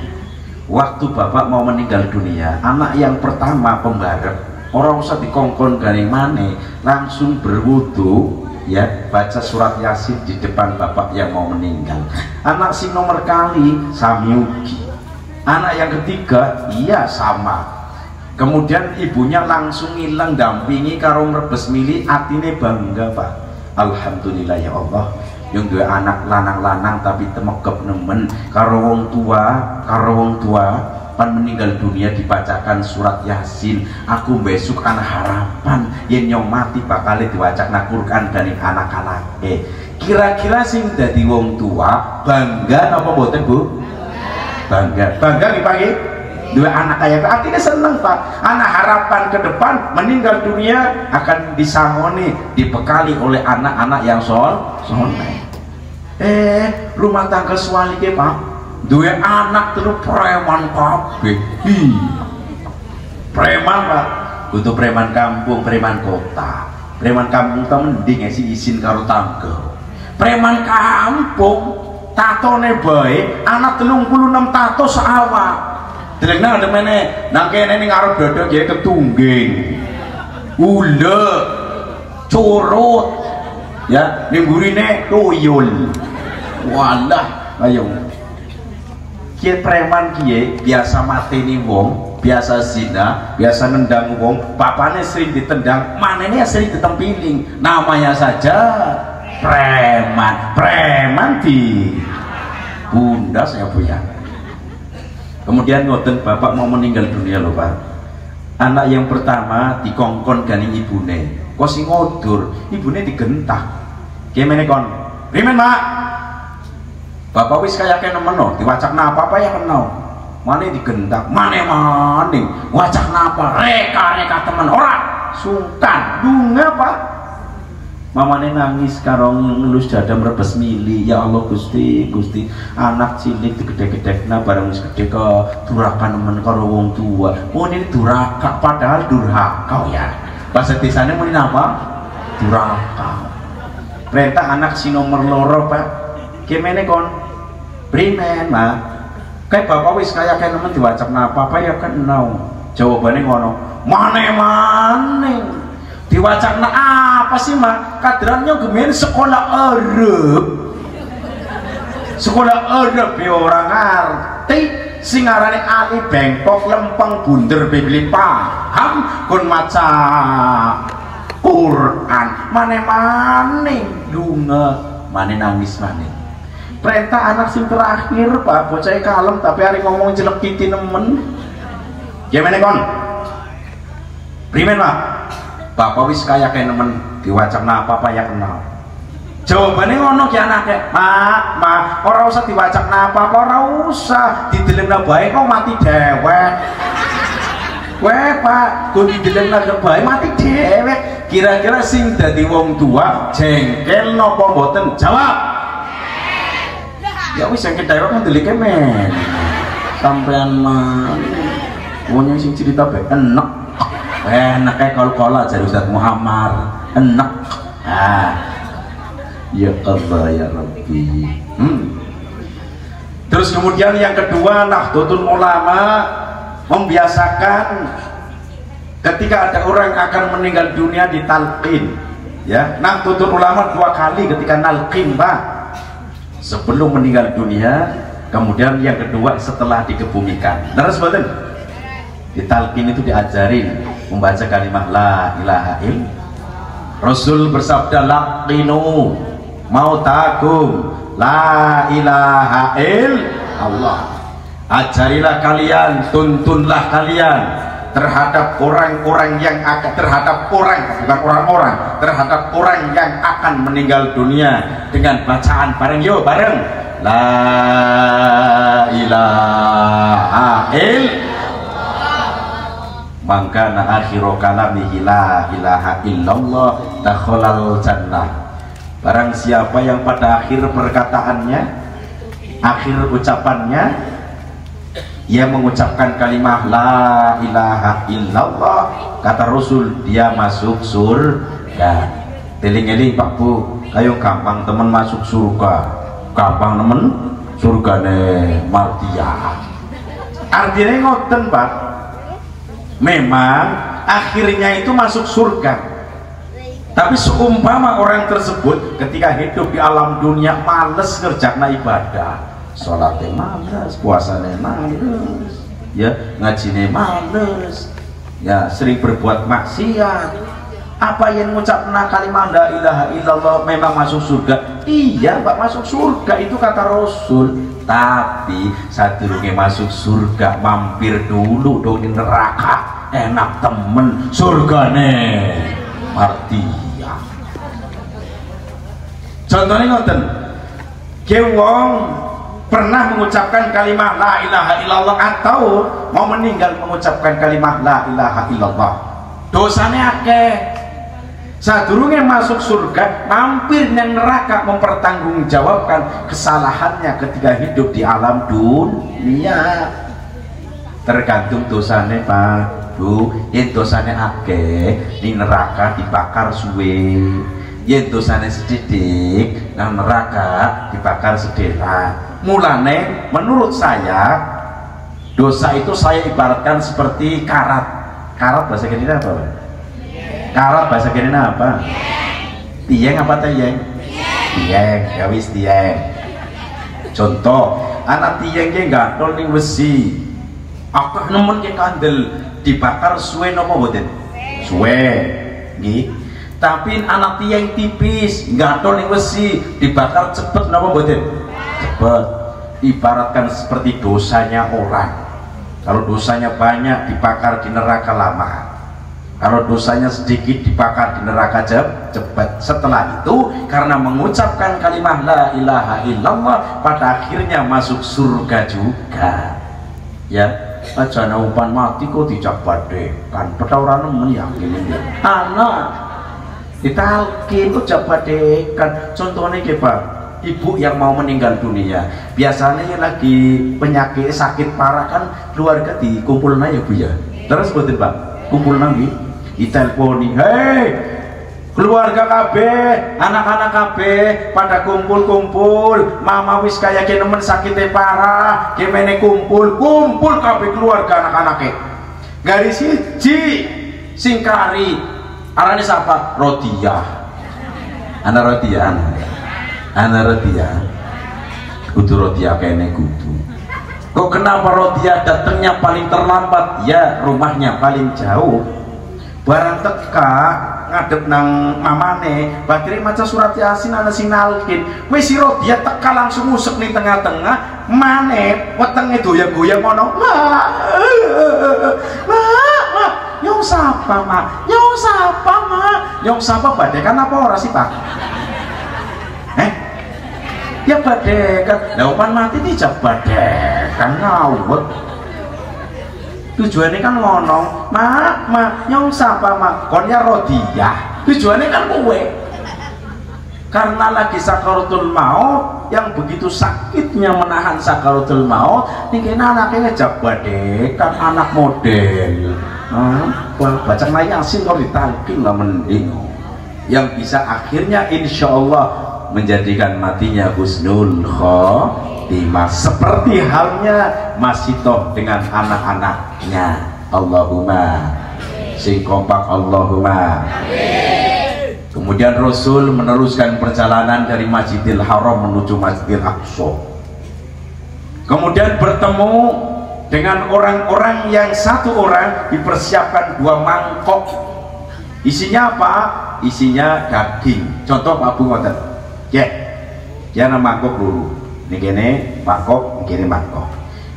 A: waktu bapak mau meninggal dunia anak yang pertama pembarep orang usah dikongkon garing mane langsung berwudu ya baca surat Yasin di depan bapak yang mau meninggal anak si nomor kali Samiugi anak yang ketiga iya sama kemudian ibunya langsung hilang dampingi karo merebes mili atine bangga Pak alhamdulillah ya Allah yang dua anak lanang-lanang tapi temekep nemen karo wong tua pan meninggal dunia dibacakan surat Yasin. Aku besok anak harapan yang nyong mati bakal diwacana Quran dan anak-anak. Kira-kira sing dadi wong tua bangga apa mboten Bu? Bangga nih pagi dua anak kayak artinya seneng Pak. Anak harapan ke depan meninggal dunia akan disangoni dibekali oleh anak-anak yang soleh. Rumah tangga suami ke Pak dua anak terus preman kabeh. Preman Pak, butuh preman kampung, preman kota. Preman kampung ta mending sih izin karo tangga. Preman kampung tatone bae, anak 36 tato seawak. Delengna ada meneh, nang kene ning arep dodok ya ketungging. Ulek, curut. Ya, ning gurine tuyul. Walah, ayo. Kiye preman kiye biasa mateni wong, biasa zina, biasa nendang wong, bapaknya sering ditendang, manene sering ditempiling. Namanya saja preman di bunda saya punya. Kemudian ngoten bapak mau meninggal dunia loh Pak. Anak yang pertama dikongkon gani ibune, kok sing ngodur, ibune digentak. Gimana kon? Rimen Mak. Bapak wis kaya kene meno, diwacakna apa-apa ya kena. Mane digentak, mane wacakna apa? Reka temen ora sungkan. Dunga Pak. Mamane nangis karo ngelus dada merebes mili. Ya Allah Gusti anak cilik digedhe-gedhekna bareng wis gedhe ke duraka nemen karo wong tua. Oh ini duraka padahal durhaka ya. Bahasa desane muni apa? Durhaka. Perintah anak si nomor loro Pak. Gimana kon? Primen Mak. Kayak bapak wis kaya kaya nemen diwacapna apa-apa ya kenau. Jawabannya ngono. Mane. Diwacakna apa sih Mak? Kadrannya gemen sekolah Arab ya orang ngerti sing arane ali bengkok lempeng bunder bebeli paham kon maca Quran mane lunga mane nangis mane. Perintah anak sing terakhir Pak bocah kalem tapi hari ngomong jelek titi nemen. Gimana kon? Primen Pak? Bapak wis kaya kayak nemen diwacakna apa-apa ya kenal. Jawabannya ngono ki anake. Mak, ora usah diwacakna apa-apa, ora usah. Didelemna bae kok mati dewek. Weh Pak, kok didelemna bae mati dewek. Kira-kira sing dadi wong tua jengkel napa mboten? Jawab. Ya wis yang kita dewek ndelike men. Sampean mah wong sing cerita bae enek. Enak kayak kol-kola jadi Ustaz Muhammad enak. Ya Allah ya Rabbi. Terus kemudian yang kedua Nahdlatul Ulama membiasakan ketika ada orang akan meninggal dunia ditalqin ya. Nahdlatul Ulama 2 kali ketika nalqin Pak sebelum meninggal dunia, kemudian yang kedua setelah dikebumikan. Terus betul ditalqin itu diajarin membaca kalimat la ilaha illallah. Rasul bersabda laqinu mautakum la ilaha illallah. Ajarilah kalian, tuntunlah kalian terhadap orang-orang yang akan terhadap orang yang akan meninggal dunia dengan bacaan bareng la ilaha illallah. Maka akhiru kalamihi la ilaha illallah dakhalal jannah. Barang siapa yang pada akhir perkataannya, akhir ucapannya ia mengucapkan kalimat la ilaha illallah, kata Rasul dia masuk surga. Teling-eling Pak Bu, ayo gampang temen masuk surga, gampang temen surgane martia. Artinya ngoten Pak. Memang akhirnya itu masuk surga, tapi seumpama orang tersebut ketika hidup di alam dunia males ngerjakna ibadah, sholatnya males, puasanya males, ya ngajine males, ya sering berbuat maksiat. Apa yang mengucapna kalimat la ilaha illallah memang masuk surga, Iya Pak, masuk surga itu kata Rasul. Tapi sadurunge masuk surga mampir dulu dong di neraka. Enak temen surgane Martia. Contohnya ngoten, ke wong pernah mengucapkan kalimat la ilaha illallah atau mau meninggal mengucapkan kalimat la ilaha illallah, dosanya akeh. Sadurunge masuk surga mampir nang neraka mempertanggungjawabkan kesalahannya ketika hidup di alam dunia. Tergantung dosane Pak Bu. Yen dosane akeh di neraka dibakar suwe, yen dosane sedidik nang neraka dibakar sedera. Mulane menurut saya dosa itu saya ibaratkan seperti karat. Karat bahasa Indonesia apa Pak? Karat bahasa Indonesia apa? Tieng apa tieng? Tieng, ya wis tieng. Contoh, anak tiengnya gatel ning besi. Akeh nemen ke kandel dibakar suwe napa mboten? Suwe. Nggih. Tapi anak tieng tipis, gatel ning besi, dibakar cepet napa mboten? Cepet. Ibaratkan seperti dosanya orang. Kalau dosanya banyak dibakar di neraka lama. Kalau dosanya sedikit dibakar di neraka cepat. Setelah itu karena mengucapkan kalimat la ilaha illallah pada akhirnya masuk surga juga. Ya, aja umpan mati kok dijak badekan. Pedawran nemen yakin ini. Anak ditalkin kok jak badekan. Contohnya ke Pak, ibu yang mau meninggal dunia. Biasanya lagi penyakit sakit parah kan keluarga dikumpulna ya Bu ya. Terus betul Pak, kumpul lagi. Diteleponi, hei keluarga KB, anak-anak KB pada kumpul-kumpul, mama wis kaya nemen sakitnya parah, kemene kumpul KB keluarga anak-anaknya. Garis siji singkari, arane siapa? Rodia, anak Rodia, anak Rodia, kudu Rodia kene kudu. Kok kenapa Rodia datangnya paling terlambat? Ya rumahnya paling jauh. Barang teka ngadep nang mamane bakire maca surat Yasin ana sinalkin wis sira dia teka langsung musek ning tengah-tengah mane wetenge doyang-goyang ngono nyong sapa mak nyong sapa mak nyong sapa badekan apa ora sih Pak ya badekan lah umpan mati dijak badekan ngawet. Tujuannya kan ngono, mak, nyong sapa mak, konnya Rodia. Tujuannya kan kowe. Karena lagi sakaratul maut, yang begitu sakitnya menahan sakaratul maut, nih anaknya ngejak badekan anak model. Baca Yasin kalau ditalkin lah mending. Yang bisa akhirnya insya Allah menjadikan matinya husnul khotimah, seperti halnya masih toh dengan anak-anaknya. Allahumma sing kompak Allahumma. Kemudian Rasul meneruskan perjalanan dari Masjidil Haram menuju Masjidil Aqsa. Kemudian bertemu dengan orang-orang yang satu orang dipersiapkan 2 mangkok. Isinya apa? Isinya daging. Contoh Pak Bu ngoten. Ya, jangan mangkok dulu. Ini gini mangkok, ini mangkok.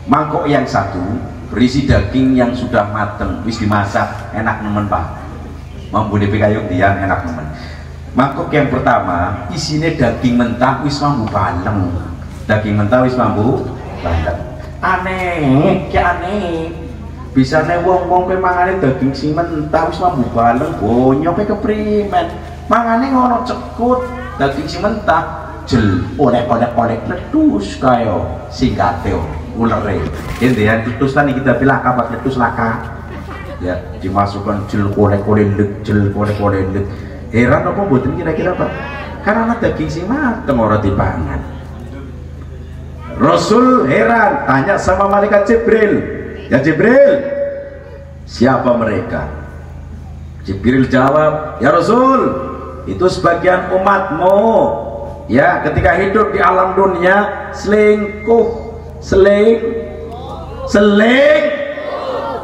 A: Mangkok yang satu berisi daging yang sudah mateng, wis dimasak, enak nemen Pak. Mampu dipikayuk dia enak nemen. Mangkok yang pertama isinya daging mentah, wis mampu baleng. Daging mentah wis mampu baleng. Aneh, kayak aneh. Bisa nih wong-wong pe mangane daging sing mentah wis mampu baleng, bonyok pe keprimen. Mangane ngono cekut. Daging si mentah jel oleh-oleh letus kayo singgateo ulere ini ya letus tadi kita bilang apa letus laka ya dimasukkan jel oleh-oleh heran apa buatin kira-kira Pak karena daging si mateng orang dipangan. Rasul heran tanya sama malaikat Jibril, ya Jibril siapa mereka? Jibril jawab, ya Rasul itu sebagian umatmu ya ketika hidup di alam dunia selingkuh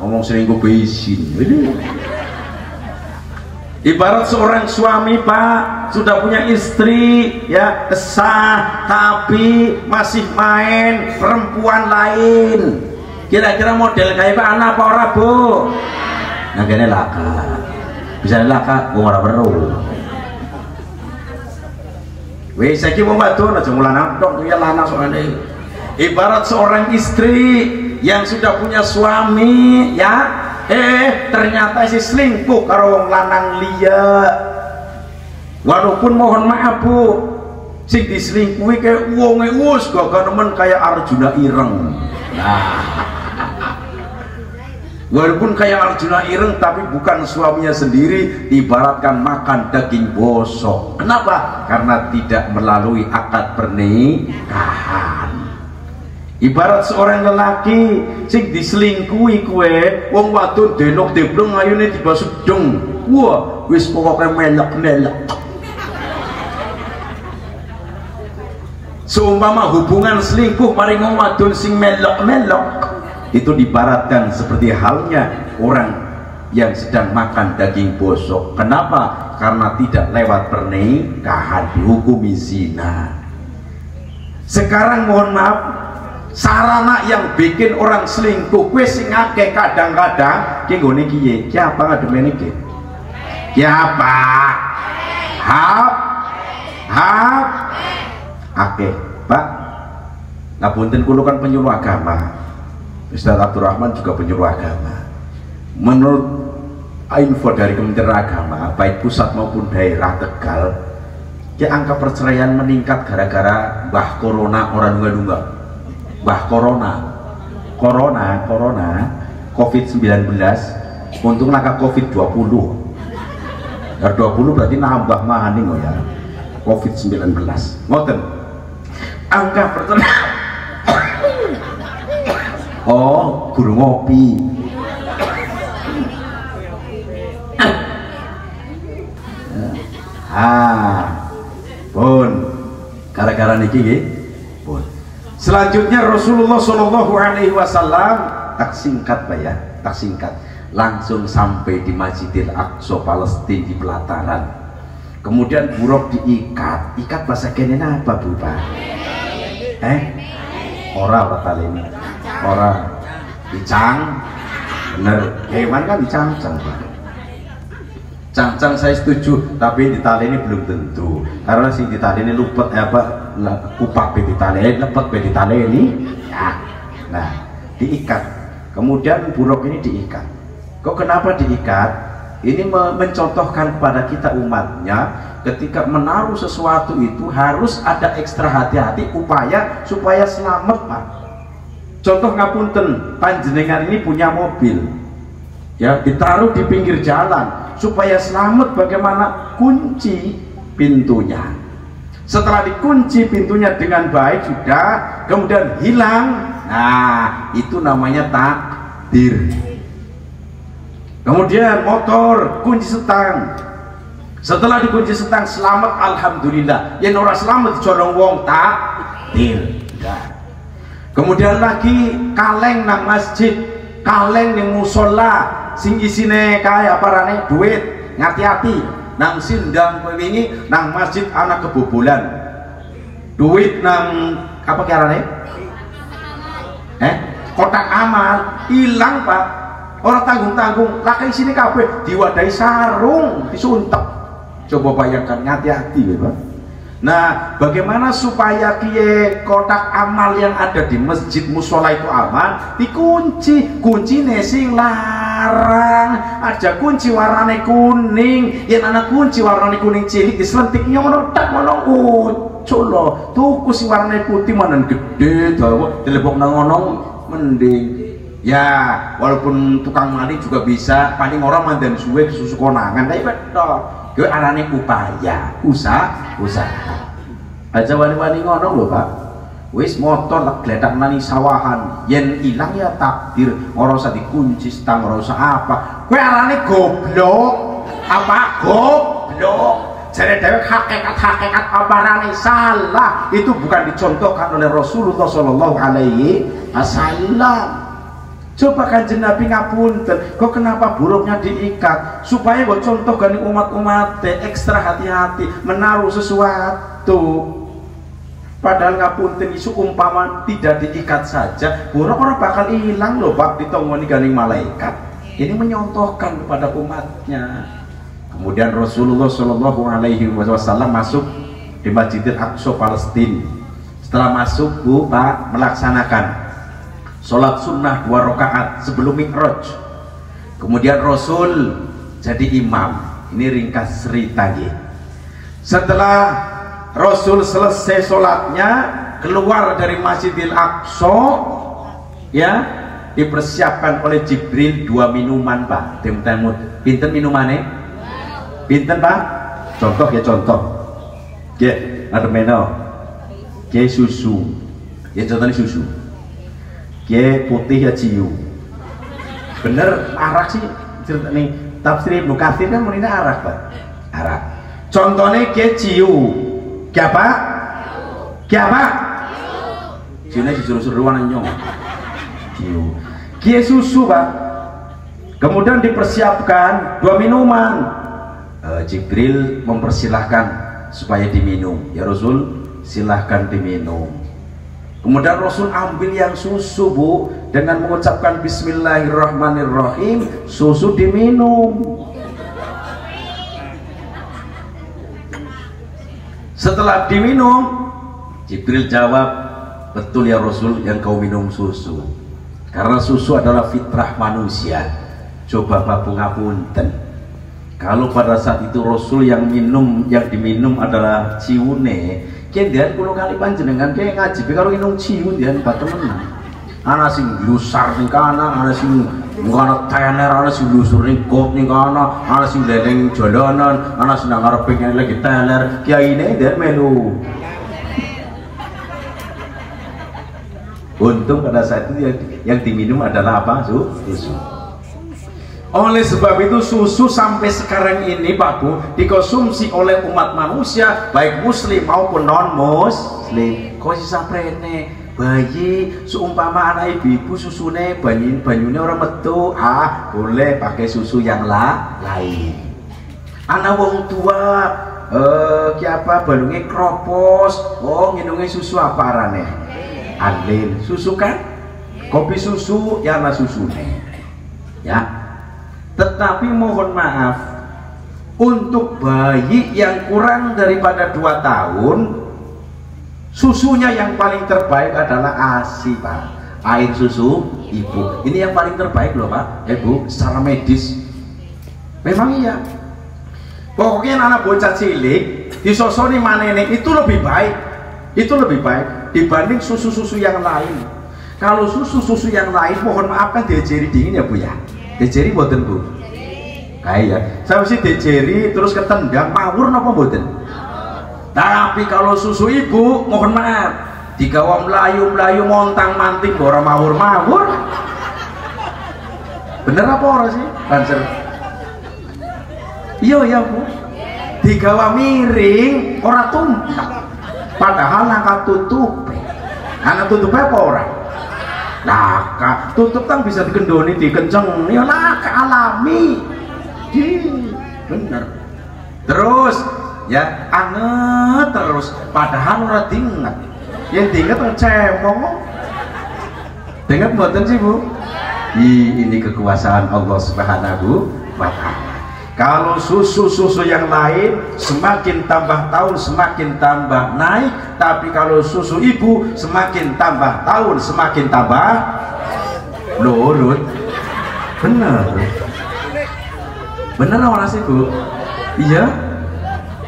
A: ngomong selingkuh besin Ibarat seorang suami Pak, sudah punya istri ya, sah, tapi masih main perempuan lain. Kira-kira model kayak Pak anak apa ora Bu? Nah kene laka. Bisa laka wong ora weruh. Wis saiki wong wadon aja mulan tok ya lanang soalnya. Ibarat seorang istri yang sudah punya suami ya, ternyata si selingkuh karo wong lanang liya. Walaupun mohon maaf Bu, sing diselingkuhi kayak wonge wis gak nemen kayak Arjuna Ireng. Nah, walaupun kayak Arjuna Ireng tapi bukan suaminya sendiri, ibaratkan makan daging bosok. Kenapa? Karena tidak melalui akad pernikahan. Ibarat seorang lelaki sing diselingkuhi kue, wong wadon denok deblong ayune tiba sedeng. Wah, wis pokoke melek-melek. Seumpama hubungan selingkuh mari wong wadon sing melek-melek, itu dibaratkan seperti halnya orang yang sedang makan daging bosok. Kenapa? Karena tidak lewat pernikahan, dihukumi zina. Sekarang mohon maaf, sarana yang bikin orang selingkuh kuwi sing akeh kadang-kadang ki nggone kiye ki apa ngademene ki ki apa hap akeh Pak. Ngapunten kula kan penyuluh agama, Ustaz Abdurrahman juga penyuluh agama. Menurut info dari Kementerian Agama baik pusat maupun daerah Tegal, ki angka perceraian meningkat gara-gara Mbah Corona orang nunggal-nunggal. Bah corona COVID-19 untung laka COVID-20 ya 20 berarti nambah maning ya COVID-19 ngoten angka perceraian. Oh guru ngopi pun gara-gara niki nggih pun. Selanjutnya Rasulullah Shallallahu Alaihi Wasallam tak singkat Pak ya, tak singkat langsung sampai di Masjidil Aqsa Palestina di pelataran. Kemudian buruk diikat, ikat bahasa kene apa Bu Pak? Ora batal ini, ora dicang, bener hewan kan dicang-cang Pak. Cang-cang saya setuju, tapi di tali ini belum tentu karena si di tali ini lupet kupak di tali lepet di tali ini ya. Nah diikat, kemudian buruk ini diikat. Kok kenapa diikat? Ini mencontohkan kepada kita umatnya ketika menaruh sesuatu itu harus ada ekstra hati-hati upaya supaya selamat Pak. Contoh ngapunten, panjenengan ini punya mobil ya, ditaruh di pinggir jalan supaya selamat. Bagaimana? Kunci pintunya. Setelah dikunci pintunya dengan baik sudah, kemudian hilang, nah itu namanya takdir. Kemudian motor kunci setang, setelah dikunci setang selamat, alhamdulillah. Yang ora selamat dicolong wong takdir. Kemudian lagi kaleng nang masjid, kaleng yang musola sing isine kaya parane duit, ngati-hati nang sindang wingi nang masjid anak kebobolan duit nang apa carane kotak amal hilang Pak, orang tanggung-tanggung laka isine kabeh diwadahi sarung disuntek. Coba bayangkan, ngati-hati ya Pak. Nah bagaimana supaya kiye kotak amal yang ada di masjid musola itu aman? Dikunci, kunci sing larang aja kunci warnane kuning, yang anak kunci warnane kuning cilik diselentiknya ngono tak ngono ucul loh. Tuku si warnane putih mana gede dawa dilebok nang ngono mending ya. Walaupun tukang mandi juga bisa, paling orang mandan suwe susu konangan tapi betul gue arane upaya usaha aja wani-wani ngono lho Pak. Wis motor lek gledak nani sawahan yen ilang ya takdir, ora usah dikunci stang, ora usah apa. Kowe arane goblok apa goblok jare dhewe hakikat abarane salah. Itu bukan dicontohkan oleh Rasulullah Shallallahu Alaihi Wasallam. Coba Kanjeng Nabi ngapunten, kok kenapa buruknya diikat? Supaya kok contoh gani umat-umat ekstra hati-hati menaruh sesuatu. Padahal ngapunten isu umpama tidak diikat saja, buruk orang bakal hilang loh Pak, ditongoni gani malaikat. Ini menyontohkan kepada umatnya. Kemudian Rasulullah Shallallahu Alaihi Wasallam masuk di Masjidil Aqsa Palestina. Setelah masuk Pak melaksanakan sholat sunnah 2 rakaat sebelum Mi'raj. Kemudian Rasul jadi imam. Ini ringkas ceritanya. Setelah Rasul selesai sholatnya, keluar dari Masjidil Aqsa, ya, dipersiapkan oleh Jibril 2 minuman Pak. Temut pinten minumannya? Pinten Pak? Contoh ya contoh. Ya, ada meno. Ya susu. Ya contohnya susu. Ye putih ya ciu. Bener arak sih cerita nih tafsir Ibnu Katsir kan menina arak Pak. Arak. Contohnya ye ciu. Ki apa? Ki apa? Ciunya disuruh-suruhan nyong. Ciu. Ki susu Pak. Kemudian dipersiapkan 2 minuman. Jibril mempersilahkan supaya diminum. Ya Rasul, silahkan diminum. Kemudian Rasul ambil yang susu Bu, dengan mengucapkan Bismillahirrahmanirrahim, susu diminum. Setelah diminum, Jibril jawab, betul ya Rasul yang kau minum susu, karena susu adalah fitrah manusia. Coba Bapak ngapunten, kalau pada saat itu Rasul yang diminum adalah ciune, kendian kulo kali panjenengan kayak ngaji, kalau minum ciu dia batu menang. Ana sing lusar ning kana, ana sing ngono tener, ana sing lusur ning kop ning kana, ana sing leleng jalanan, ana sing ngarep pengen lagi tener. Kiai ini dia melu. Untung pada saat itu yang diminum adalah apa? Susu. Oleh sebab itu susu sampai sekarang ini Pak Bu dikonsumsi oleh umat manusia baik muslim maupun non muslim. Kok sisa prene bayi seumpama anak ibu susune banyune orang metu, boleh pakai susu yang lain. Anak wong tua ki apa balunge kropos, nginunge susu apa arane? Alin. Susu kan? Kopi susu ya ana susune. Ya. Tetapi mohon maaf, untuk bayi yang kurang daripada 2 tahun, susunya yang paling terbaik adalah ASI Pak, air susu ibu. Ini yang paling terbaik loh Pak, Ibu, secara medis. Memang iya. Pokoknya anak bocah cilik disosoni manene itu lebih baik. Itu lebih baik dibanding susu-susu yang lain. Kalau susu-susu yang lain mohon maaf kan diajari dingin ya Bu ya. Dejeri mboten Bu? Kayak saya mesti dejeri terus ketendang mawur napa mboten? Tapi kalau susu ibu mohon maaf digawa melayu-melayu montang-manting ora mawur-mawur. Bener apa ora sih? Banser. Iya ya Bu. Digawa miring ora tumpak. Padahal angkat tutupe. Angkat tutupe apa ora? Nah, tutup kan bisa dikendoni, dikenceng, ya lah alami, bener. Terus, ya anget terus, padahal ora diinget, yang diinget cemong, diinget mboten sih Bu? Ini kekuasaan Allah Subhanahu wa Ta'ala. Kalau susu-susu yang lain semakin tambah tahun semakin tambah naik, tapi kalau susu ibu semakin tambah tahun semakin tambah lurut. Bener orang sih Bu? Iya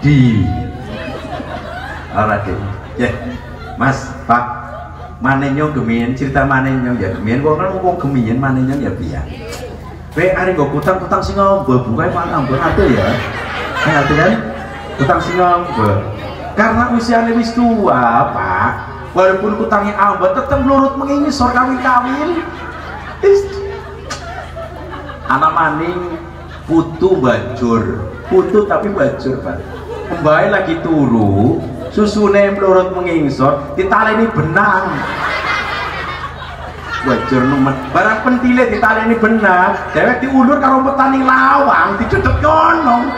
A: di deh ya Mas Pak manenyo gemien cerita manenyo ya gemien kok kan ngomong gemien manenyo ya biar hari gue kutang singa bukan mana ampun ada ya ada kan kutang singa karena usianya wis tua Pak, walaupun kutangnya ambat tetap melurut mengingisor kawin-kawin anak maning putu bajur putu tapi bajur Pak kembali lagi turu susune melurut mengingisor ditaleni benang
B: bajur nemen barang pentile ditaleni benar dhewek diulur karo petani lawang dicedhek kono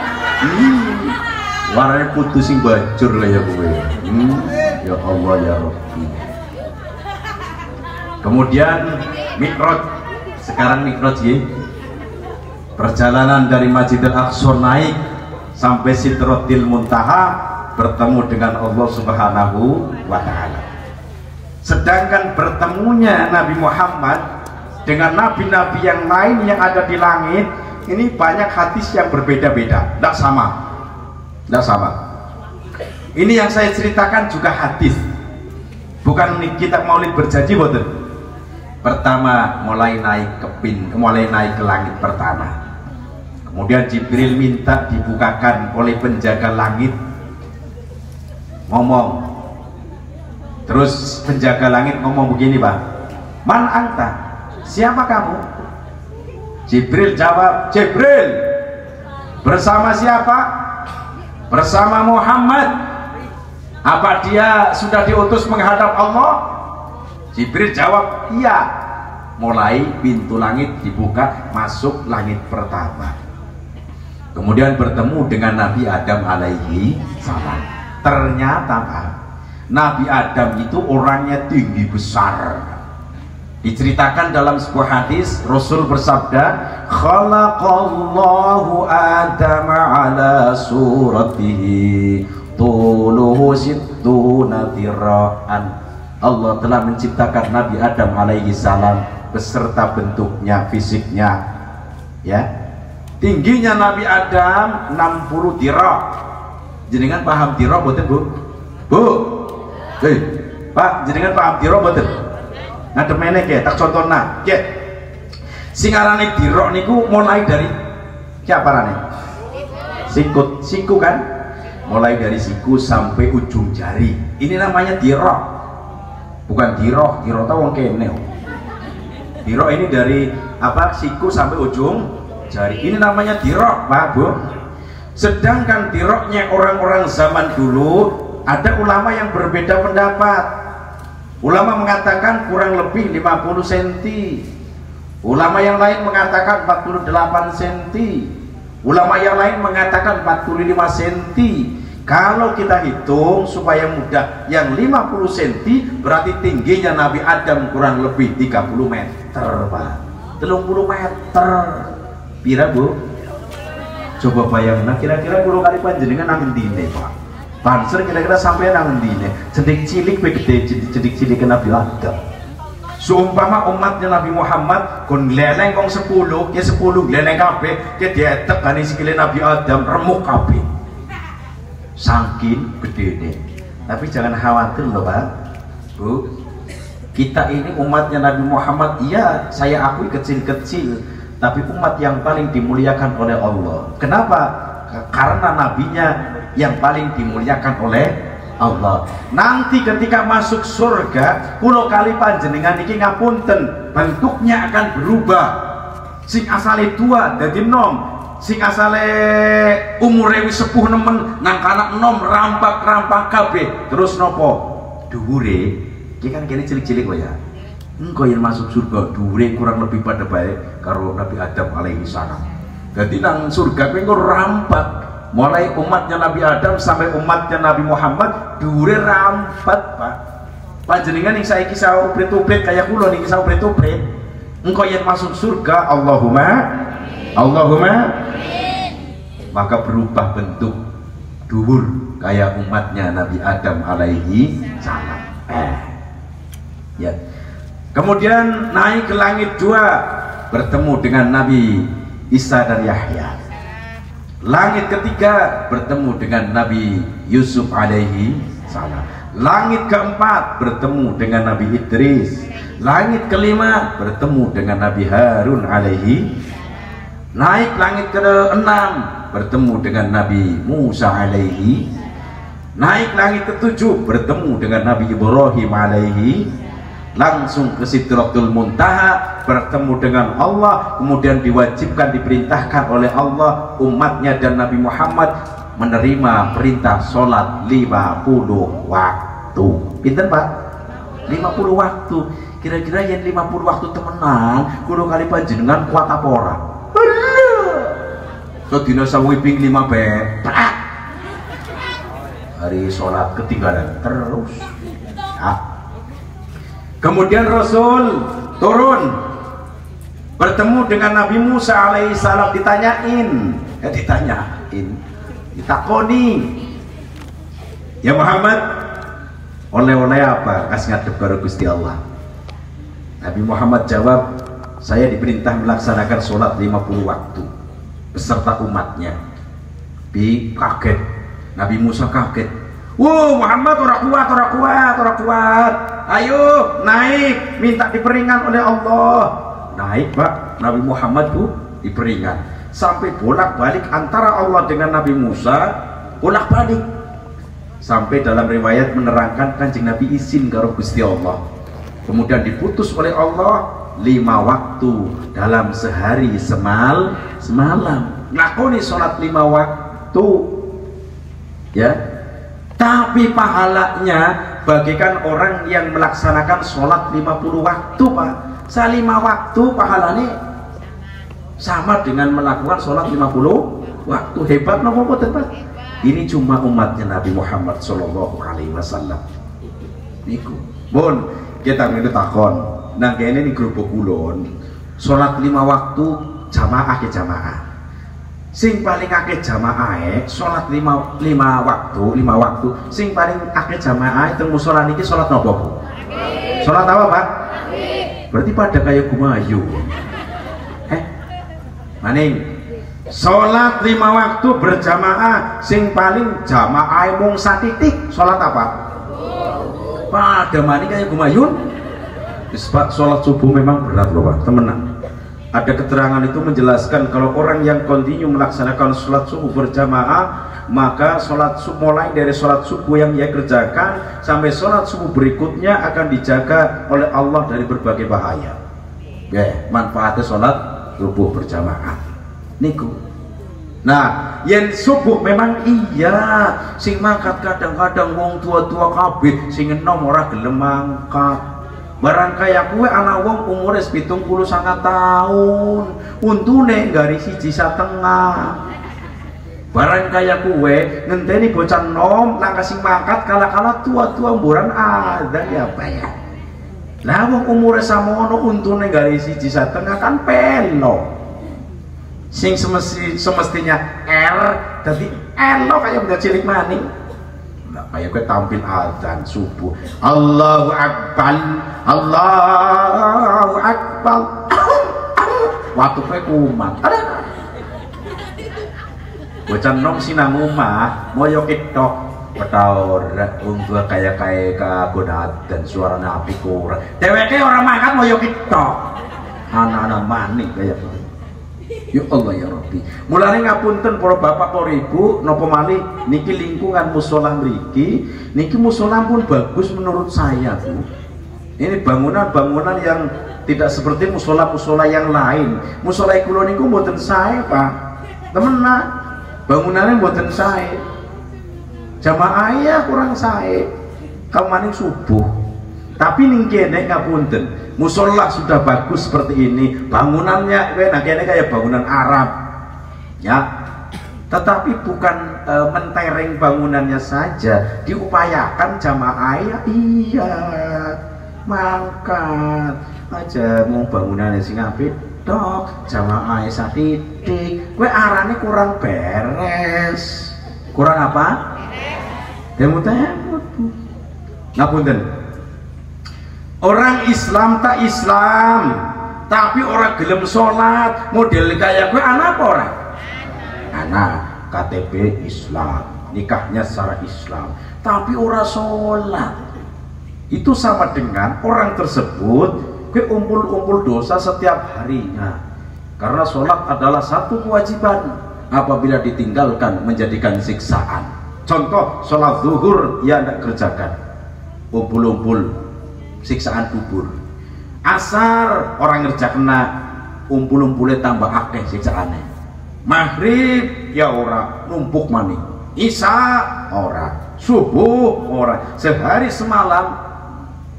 B: warnane putih sing bajur lah ya kowe ya Allah ya Rabbi. Kemudian Mi'raj, sekarang Mi'raj ya, perjalanan dari Masjidil Aqsa naik sampai Sidratil Muntaha bertemu dengan Allah Subhanahu wa Ta'ala. Sedangkan bertemunya Nabi Muhammad dengan nabi-nabi yang lain yang ada di langit ini banyak hadis yang berbeda-beda, tidak sama, tidak sama. Ini yang saya ceritakan juga hadis, bukan kita maulid berjanji boten. Pertama mulai naik ke langit pertama, kemudian Jibril minta dibukakan oleh penjaga langit, ngomong, terus penjaga langit ngomong begini, Pak, man anta, siapa kamu? Jibril jawab, Jibril, bersama siapa? Bersama Muhammad. Apa dia sudah diutus menghadap Allah? Jibril jawab, iya. Mulai pintu langit dibuka, masuk langit pertama. Kemudian bertemu dengan Nabi Adam alaihi salam. Ternyata Pak, Nabi Adam itu orangnya tinggi besar. Diceritakan dalam sebuah hadis, Rasul bersabda, khalaqallahu Adam ala suratihi tuluhu sittuna dira'an. Allah telah menciptakan Nabi Adam alaihi salam beserta bentuknya, fisiknya, ya. Tingginya Nabi Adam 60 dirah. Jenengan paham dirah boten, Bu? Bu. Pak, jenengan paham dirah boten? Ngadep meneh ke, tak contohna. Nggih. Sing arane dirah niku mulai dari siapa rane? Siku kan? Mulai dari siku sampai ujung jari. Ini namanya dirah. Bukan diroh tau wong kene. Diroh ini dari apa, siku sampai ujung jari. Ini namanya diroh, Pak, Bu. Sedangkan dirohnya orang-orang zaman dulu, ada ulama yang berbeda pendapat. Ulama mengatakan kurang lebih 50 cm. Ulama yang lain mengatakan 48 cm. Ulama yang lain mengatakan 45 cm. Kalau kita hitung supaya mudah, yang 50 cm berarti tingginya Nabi Adam kurang lebih 30 meter, Pak. 30 meter. Pira, Bu? Coba bayangin, kira-kira kulo kali panjenengan nang ndine, Pak. Banser kira-kira sampai nang ndine. Cedik cilik gede, cedik cilik Nabi Adam. Seumpama umatnya Nabi Muhammad kon gleleng kong 10, ya 10 gleleng kabeh, ke dietek kan sikile Nabi Adam remuk kabeh. Saking gede. Tapi jangan khawatir loh, Pak, Bu. Kita ini umatnya Nabi Muhammad, iya saya akui kecil-kecil, tapi umat yang paling dimuliakan oleh Allah. Kenapa? Karena nabinya yang paling dimuliakan oleh Allah. Nanti ketika masuk surga, kulo kali panjenengan iki ngapunten, bentuknya akan berubah. Sing asale tua dadi nom, sing asale umure wis sepuh nemen nang kana enom rampak-rampak kabeh. Terus nopo? Dhuwure iki kan kene cilik-cilik kok ya. Engko yang masuk surga dhuwure kurang lebih pada baik karo Nabi Adam alaihi salam. Dadi nang surga kowe engko rampak. Mulai umatnya Nabi Adam sampai umatnya Nabi Muhammad dhuwure rampat, Pak. Panjenengan yang saiki sawo uprit-uprit kaya kula niki sawo uprit-uprit. Engko yang masuk surga, Allahumma maka berubah bentuk dhuwur kayak umatnya Nabi Adam alaihi salam. Ya. Kemudian naik ke langit 2 bertemu dengan Nabi Isa dan Yahya. Langit ketiga bertemu dengan Nabi Yusuf alaihi salam. Langit keempat bertemu dengan Nabi Idris. Langit kelima bertemu dengan Nabi Harun alaihi. Naik langit ke-6 bertemu dengan Nabi Musa alaihi. Naik langit ke-7 bertemu dengan Nabi Ibrahim alaihi. Langsung ke Sidratul Muntaha bertemu dengan Allah, kemudian diwajibkan, diperintahkan oleh Allah umatnya dan Nabi Muhammad menerima perintah sholat 50 waktu. Pinten, Pak? 50 waktu. kira-kira yang 50 waktu temenan kulo kali panjenengan kuat apa ora? So dina sawi ping 5 be. Hari sholat ketinggalan terus. Kemudian Rasul turun bertemu dengan Nabi Musa alaihissalam, ditakoni, ya Muhammad, oleh-oleh apa kasih ngadep karo Gusti Allah? Nabi Muhammad jawab, saya diperintah melaksanakan sholat 50 waktu beserta umatnya. Kaget, Nabi Musa kaget. Wow, Muhammad orang kuat, ayo naik, minta diperingan oleh Allah. Naik Pak, Nabi Muhammad tuh diperingan sampai bolak-balik antara Allah dengan Nabi Musa, bolak-balik sampai dalam riwayat menerangkan Kanjeng Nabi izin karo Gusti Allah, kemudian diputus oleh Allah 5 waktu dalam sehari semalam. Lakoni sholat 5 waktu ya, tapi pahalanya bagikan orang yang melaksanakan sholat 50 waktu Pak. 5 waktu pahalanya sama dengan melakukan sholat 50 waktu. Hebat nopo boten Pak? Ini cuma umatnya Nabi Muhammad Shallallahu Alaihi Wasallam. Niku, bon kita minta takon. Nah kene nih grup kulon, sholat 5 waktu jamaah ke jamaah. Sing paling akeh jamaah sholat 5 waktu. Sing paling akeh jamaah itu musola niki sholat nopo Bu? Sholat apa Pak? Berarti pada kayak gumayu. Maning sholat 5 waktu berjamaah, sing paling jamaah mung satitik sholat apa? Pada maning kayak gumayun. Pak, sholat subuh memang berat loh Pak, temenan. Ada keterangan itu menjelaskan kalau orang yang kontinu melaksanakan sholat subuh berjamaah, maka mulai dari sholat subuh yang ia kerjakan sampai sholat subuh berikutnya akan dijaga oleh Allah dari berbagai bahaya. Manfaatnya sholat subuh berjamaah niku. Nah yang subuh memang iya sing mangkat kadang-kadang wong tua-tua kabeh sing enom ora gelem mangkat. Barang kaya kue anak wong umure 79 tahun untune gari 1,5. Barang kaya kue ngenteni bocah nom nang kasih mangkat kala-kala tua-tua mburan ada ya apa ya. Lah wong umure samono untune gari 1,5 kan pelo. Sing semestinya R dadi elo kaya benda cilik maning. Lah kaya kowe tampil azan subuh. Allahu Akbar. Allahu Akbar. Waktu kowe kumat. Bocah nom sinang omah moyo ketok petaur untuk kaya kagodat dan suaranya api kurang. Dheweke ora mangkat moyo ketok. Anak-anak maning kaya gitu. Ya Allah ya Rabbi. Mulane ngapunten para bapak para ibu napa malih niki lingkungan mushola mriki niki mushola pun bagus menurut saya Bu. Ini bangunan-bangunan yang tidak seperti mushola-mushola yang lain. Mushola kula niku mboten sae Pak. Temenan. Bangunannya mboten sae. Jamaahnya kurang sae. Kamaning subuh. Tapi ning kene ngapunten, mushola sudah bagus seperti ini, bangunannya kene kayak bangunan Arab. Ya. Tetapi bukan mentereng bangunannya saja, diupayakan jamaah iya. Mangkat aja mau bangunannya sing apik tok, jamaah satitik. Kowe arane kurang beres. Kurang apa? Temut-temut. Ngapunten. Orang Islam tak Islam, tapi orang gelem sholat model kayak gue anak apa orang? Anak KTP Islam, nikahnya secara Islam, tapi orang sholat. Itu sama dengan orang tersebut gue umpul-umpul dosa setiap harinya. Karena sholat adalah satu kewajiban, apabila ditinggalkan menjadikan siksaan. Contoh sholat zuhur ya tidak kerjakan, umpul-umpul siksaan kubur. Asar orang ngerja kena umpul-umpulnya tambah akeh siksaannya. Maghrib ya ora numpuk maning. Isya ora, subuh ora, sehari semalam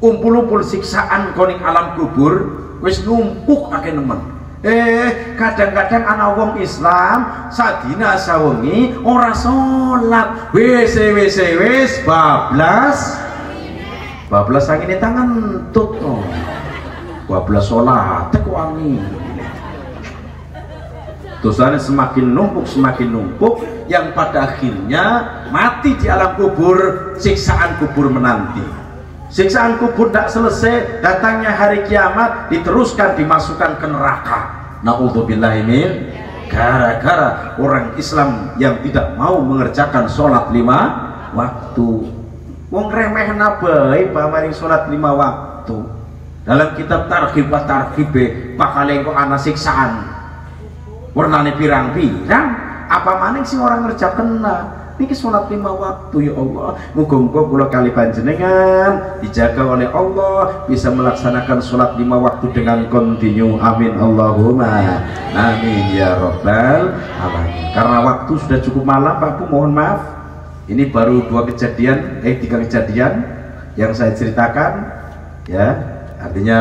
B: umpul-umpul siksaan koning alam kubur wis numpuk akeh nemen. Kadang-kadang ana wong Islam sadina sawengi ora salat, wis bablas angine tangan tut to. Bablas salat kok wangi. Dosanya semakin numpuk yang pada akhirnya mati di alam kubur, siksaan kubur menanti. Siksaan kubur tidak selesai, datangnya hari kiamat diteruskan dimasukkan ke neraka. Na'udzubillahi min, gara-gara orang Islam yang tidak mau mengerjakan sholat 5 waktu. Wong remeh nabai pamari sholat 5 waktu. Dalam kitab targhib bakal engko ana siksaan warnane pirang-pirang, apa maning sing orang ngerja kena niki sholat 5 waktu. Ya Allah, muga-muga kula kali panjenengan dijaga oleh Allah bisa melaksanakan sholat 5 waktu dengan kontinu, amin Allahumma amin ya rabbal alamin. Karena waktu sudah cukup malam Pak Bu, mohon maaf, ini baru 3 kejadian yang saya ceritakan ya, artinya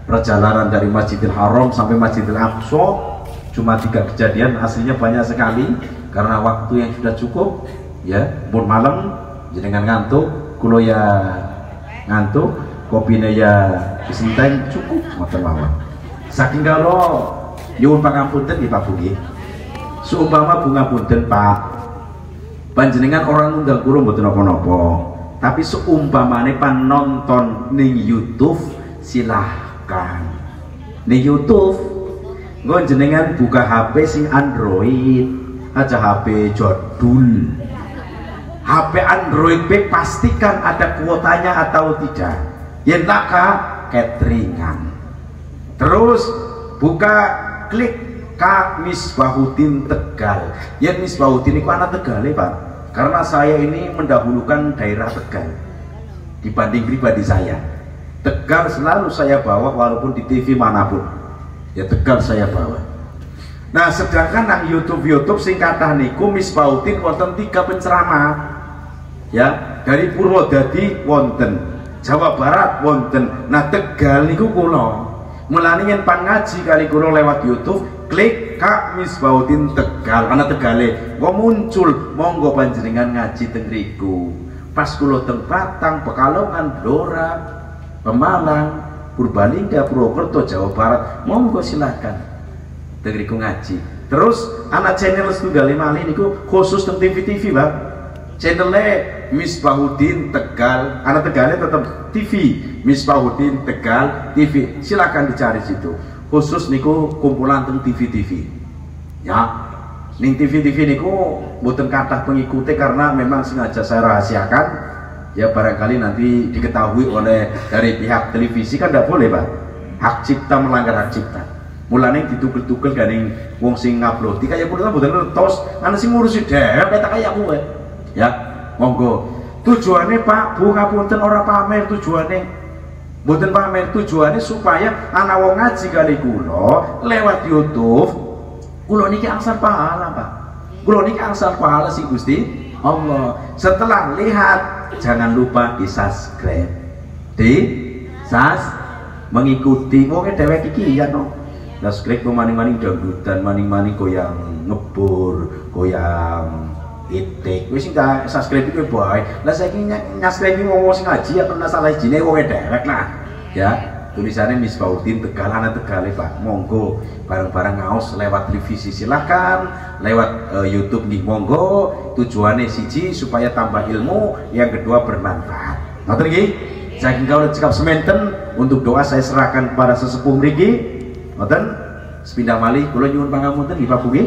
B: perjalanan dari Masjidil Haram sampai Masjidil Aqsa cuma 3 kejadian, aslinya banyak sekali karena waktu yang sudah cukup ya. Pun malam jenengan ngantuk, kulo ya ngantuk, kopine ya disenteng cukup ngoten mawon. Saking kalau nyuwun pangapunten nggih Pak Bugi. Seumpama bunga punten Pak, panjenengan orang ngundang kulo mboten napa-napa, tapi seumpamane panonton ning YouTube silahkan. Ning YouTube nggon jenengan buka HP sing Android aja, HP jadul. HP Android pastikan ada kuotanya atau tidak, yen taka cateringan. Terus buka klik Kak Misbahuddin Tegal. Yen Misbahuddin itu anak Tegal Pak, karena saya ini mendahulukan daerah Tegal dibanding pribadi saya. Tegal selalu saya bawa walaupun di TV manapun ya, Tegal saya bawa. Nah sedangkan nang YouTube sing kathah niku Misbahuddin wonten 3 penceramah ya, dari Purwodadi wonten, Jawa Barat wonten. Nah Tegal niku kula mulane yen pangaji kali kula lewat YouTube klik Kak Misbahuddin Tegal, ana Tegale kok muncul, monggo panjenengan ngaji teng mriku. Pas kula teng Batang, Pekalongan, Blora, Pemalang, Purbalingga, Purwokerto, Jawa Barat, monggo silakan dengeriku ngaji. Terus anak channel setunggal malih niku khusus tentang TV Bang. Channelnya Misbahuddin Tegal, anak Tegalnya tetap TV, Misbahuddin Tegal TV, silakan dicari situ. Khusus niku kumpulan tentang TV ya. Ning TV niku mboten kathah pengikuti karena memang sengaja saya rahasiakan ya, barangkali nanti diketahui oleh dari pihak televisi kan tidak boleh Pak, hak cipta, melanggar hak cipta. Mulane ditugel-tugel ganing wong sing ngupload kaya kula mboten ngertos, ana sing ngurusi dhewe tak kaya kowe ya. Monggo tujuane Pak Bu ngapunten ora pamer, tujuane mboten pamer, tujuane supaya ana wong ngaji kali kula lewat YouTube, kula niki angsal pahala Pak, kula niki angsal pahala sing Gusti Allah. Setelah lihat jangan lupa di subscribe, mengikuti wong dhewek iki ya no. Subscribe maning-maning dangdutan, maning-maning goyang ngebur, goyang itik. Wis sing subscribe iku bae. Lah saiki nyascribe wong sing ngaji ya kena salah ijine wong dhewek lah. Ya, tulisannya Misbahuddin Tegal, anak Tegal Pak. Monggo bareng-bareng ngaos lewat televisi silahkan, lewat YouTube nih monggo. Tujuannya siji supaya tambah ilmu, yang kedua bermanfaat. Ngoten nggih? Saking kawula cekap sementen, untuk doa saya serahkan kepada sesepuh mriki. Ngoten, sepindah malih kula nyuwun pangapunten nggih Pak Bugi.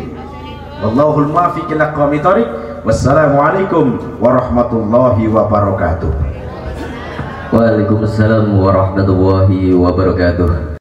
B: Wallahul muwaffiq ila aqwamit thoriq. Wassalamualaikum warahmatullahi wabarakatuh.
C: Waalaikumsalam warahmatullahi wabarakatuh.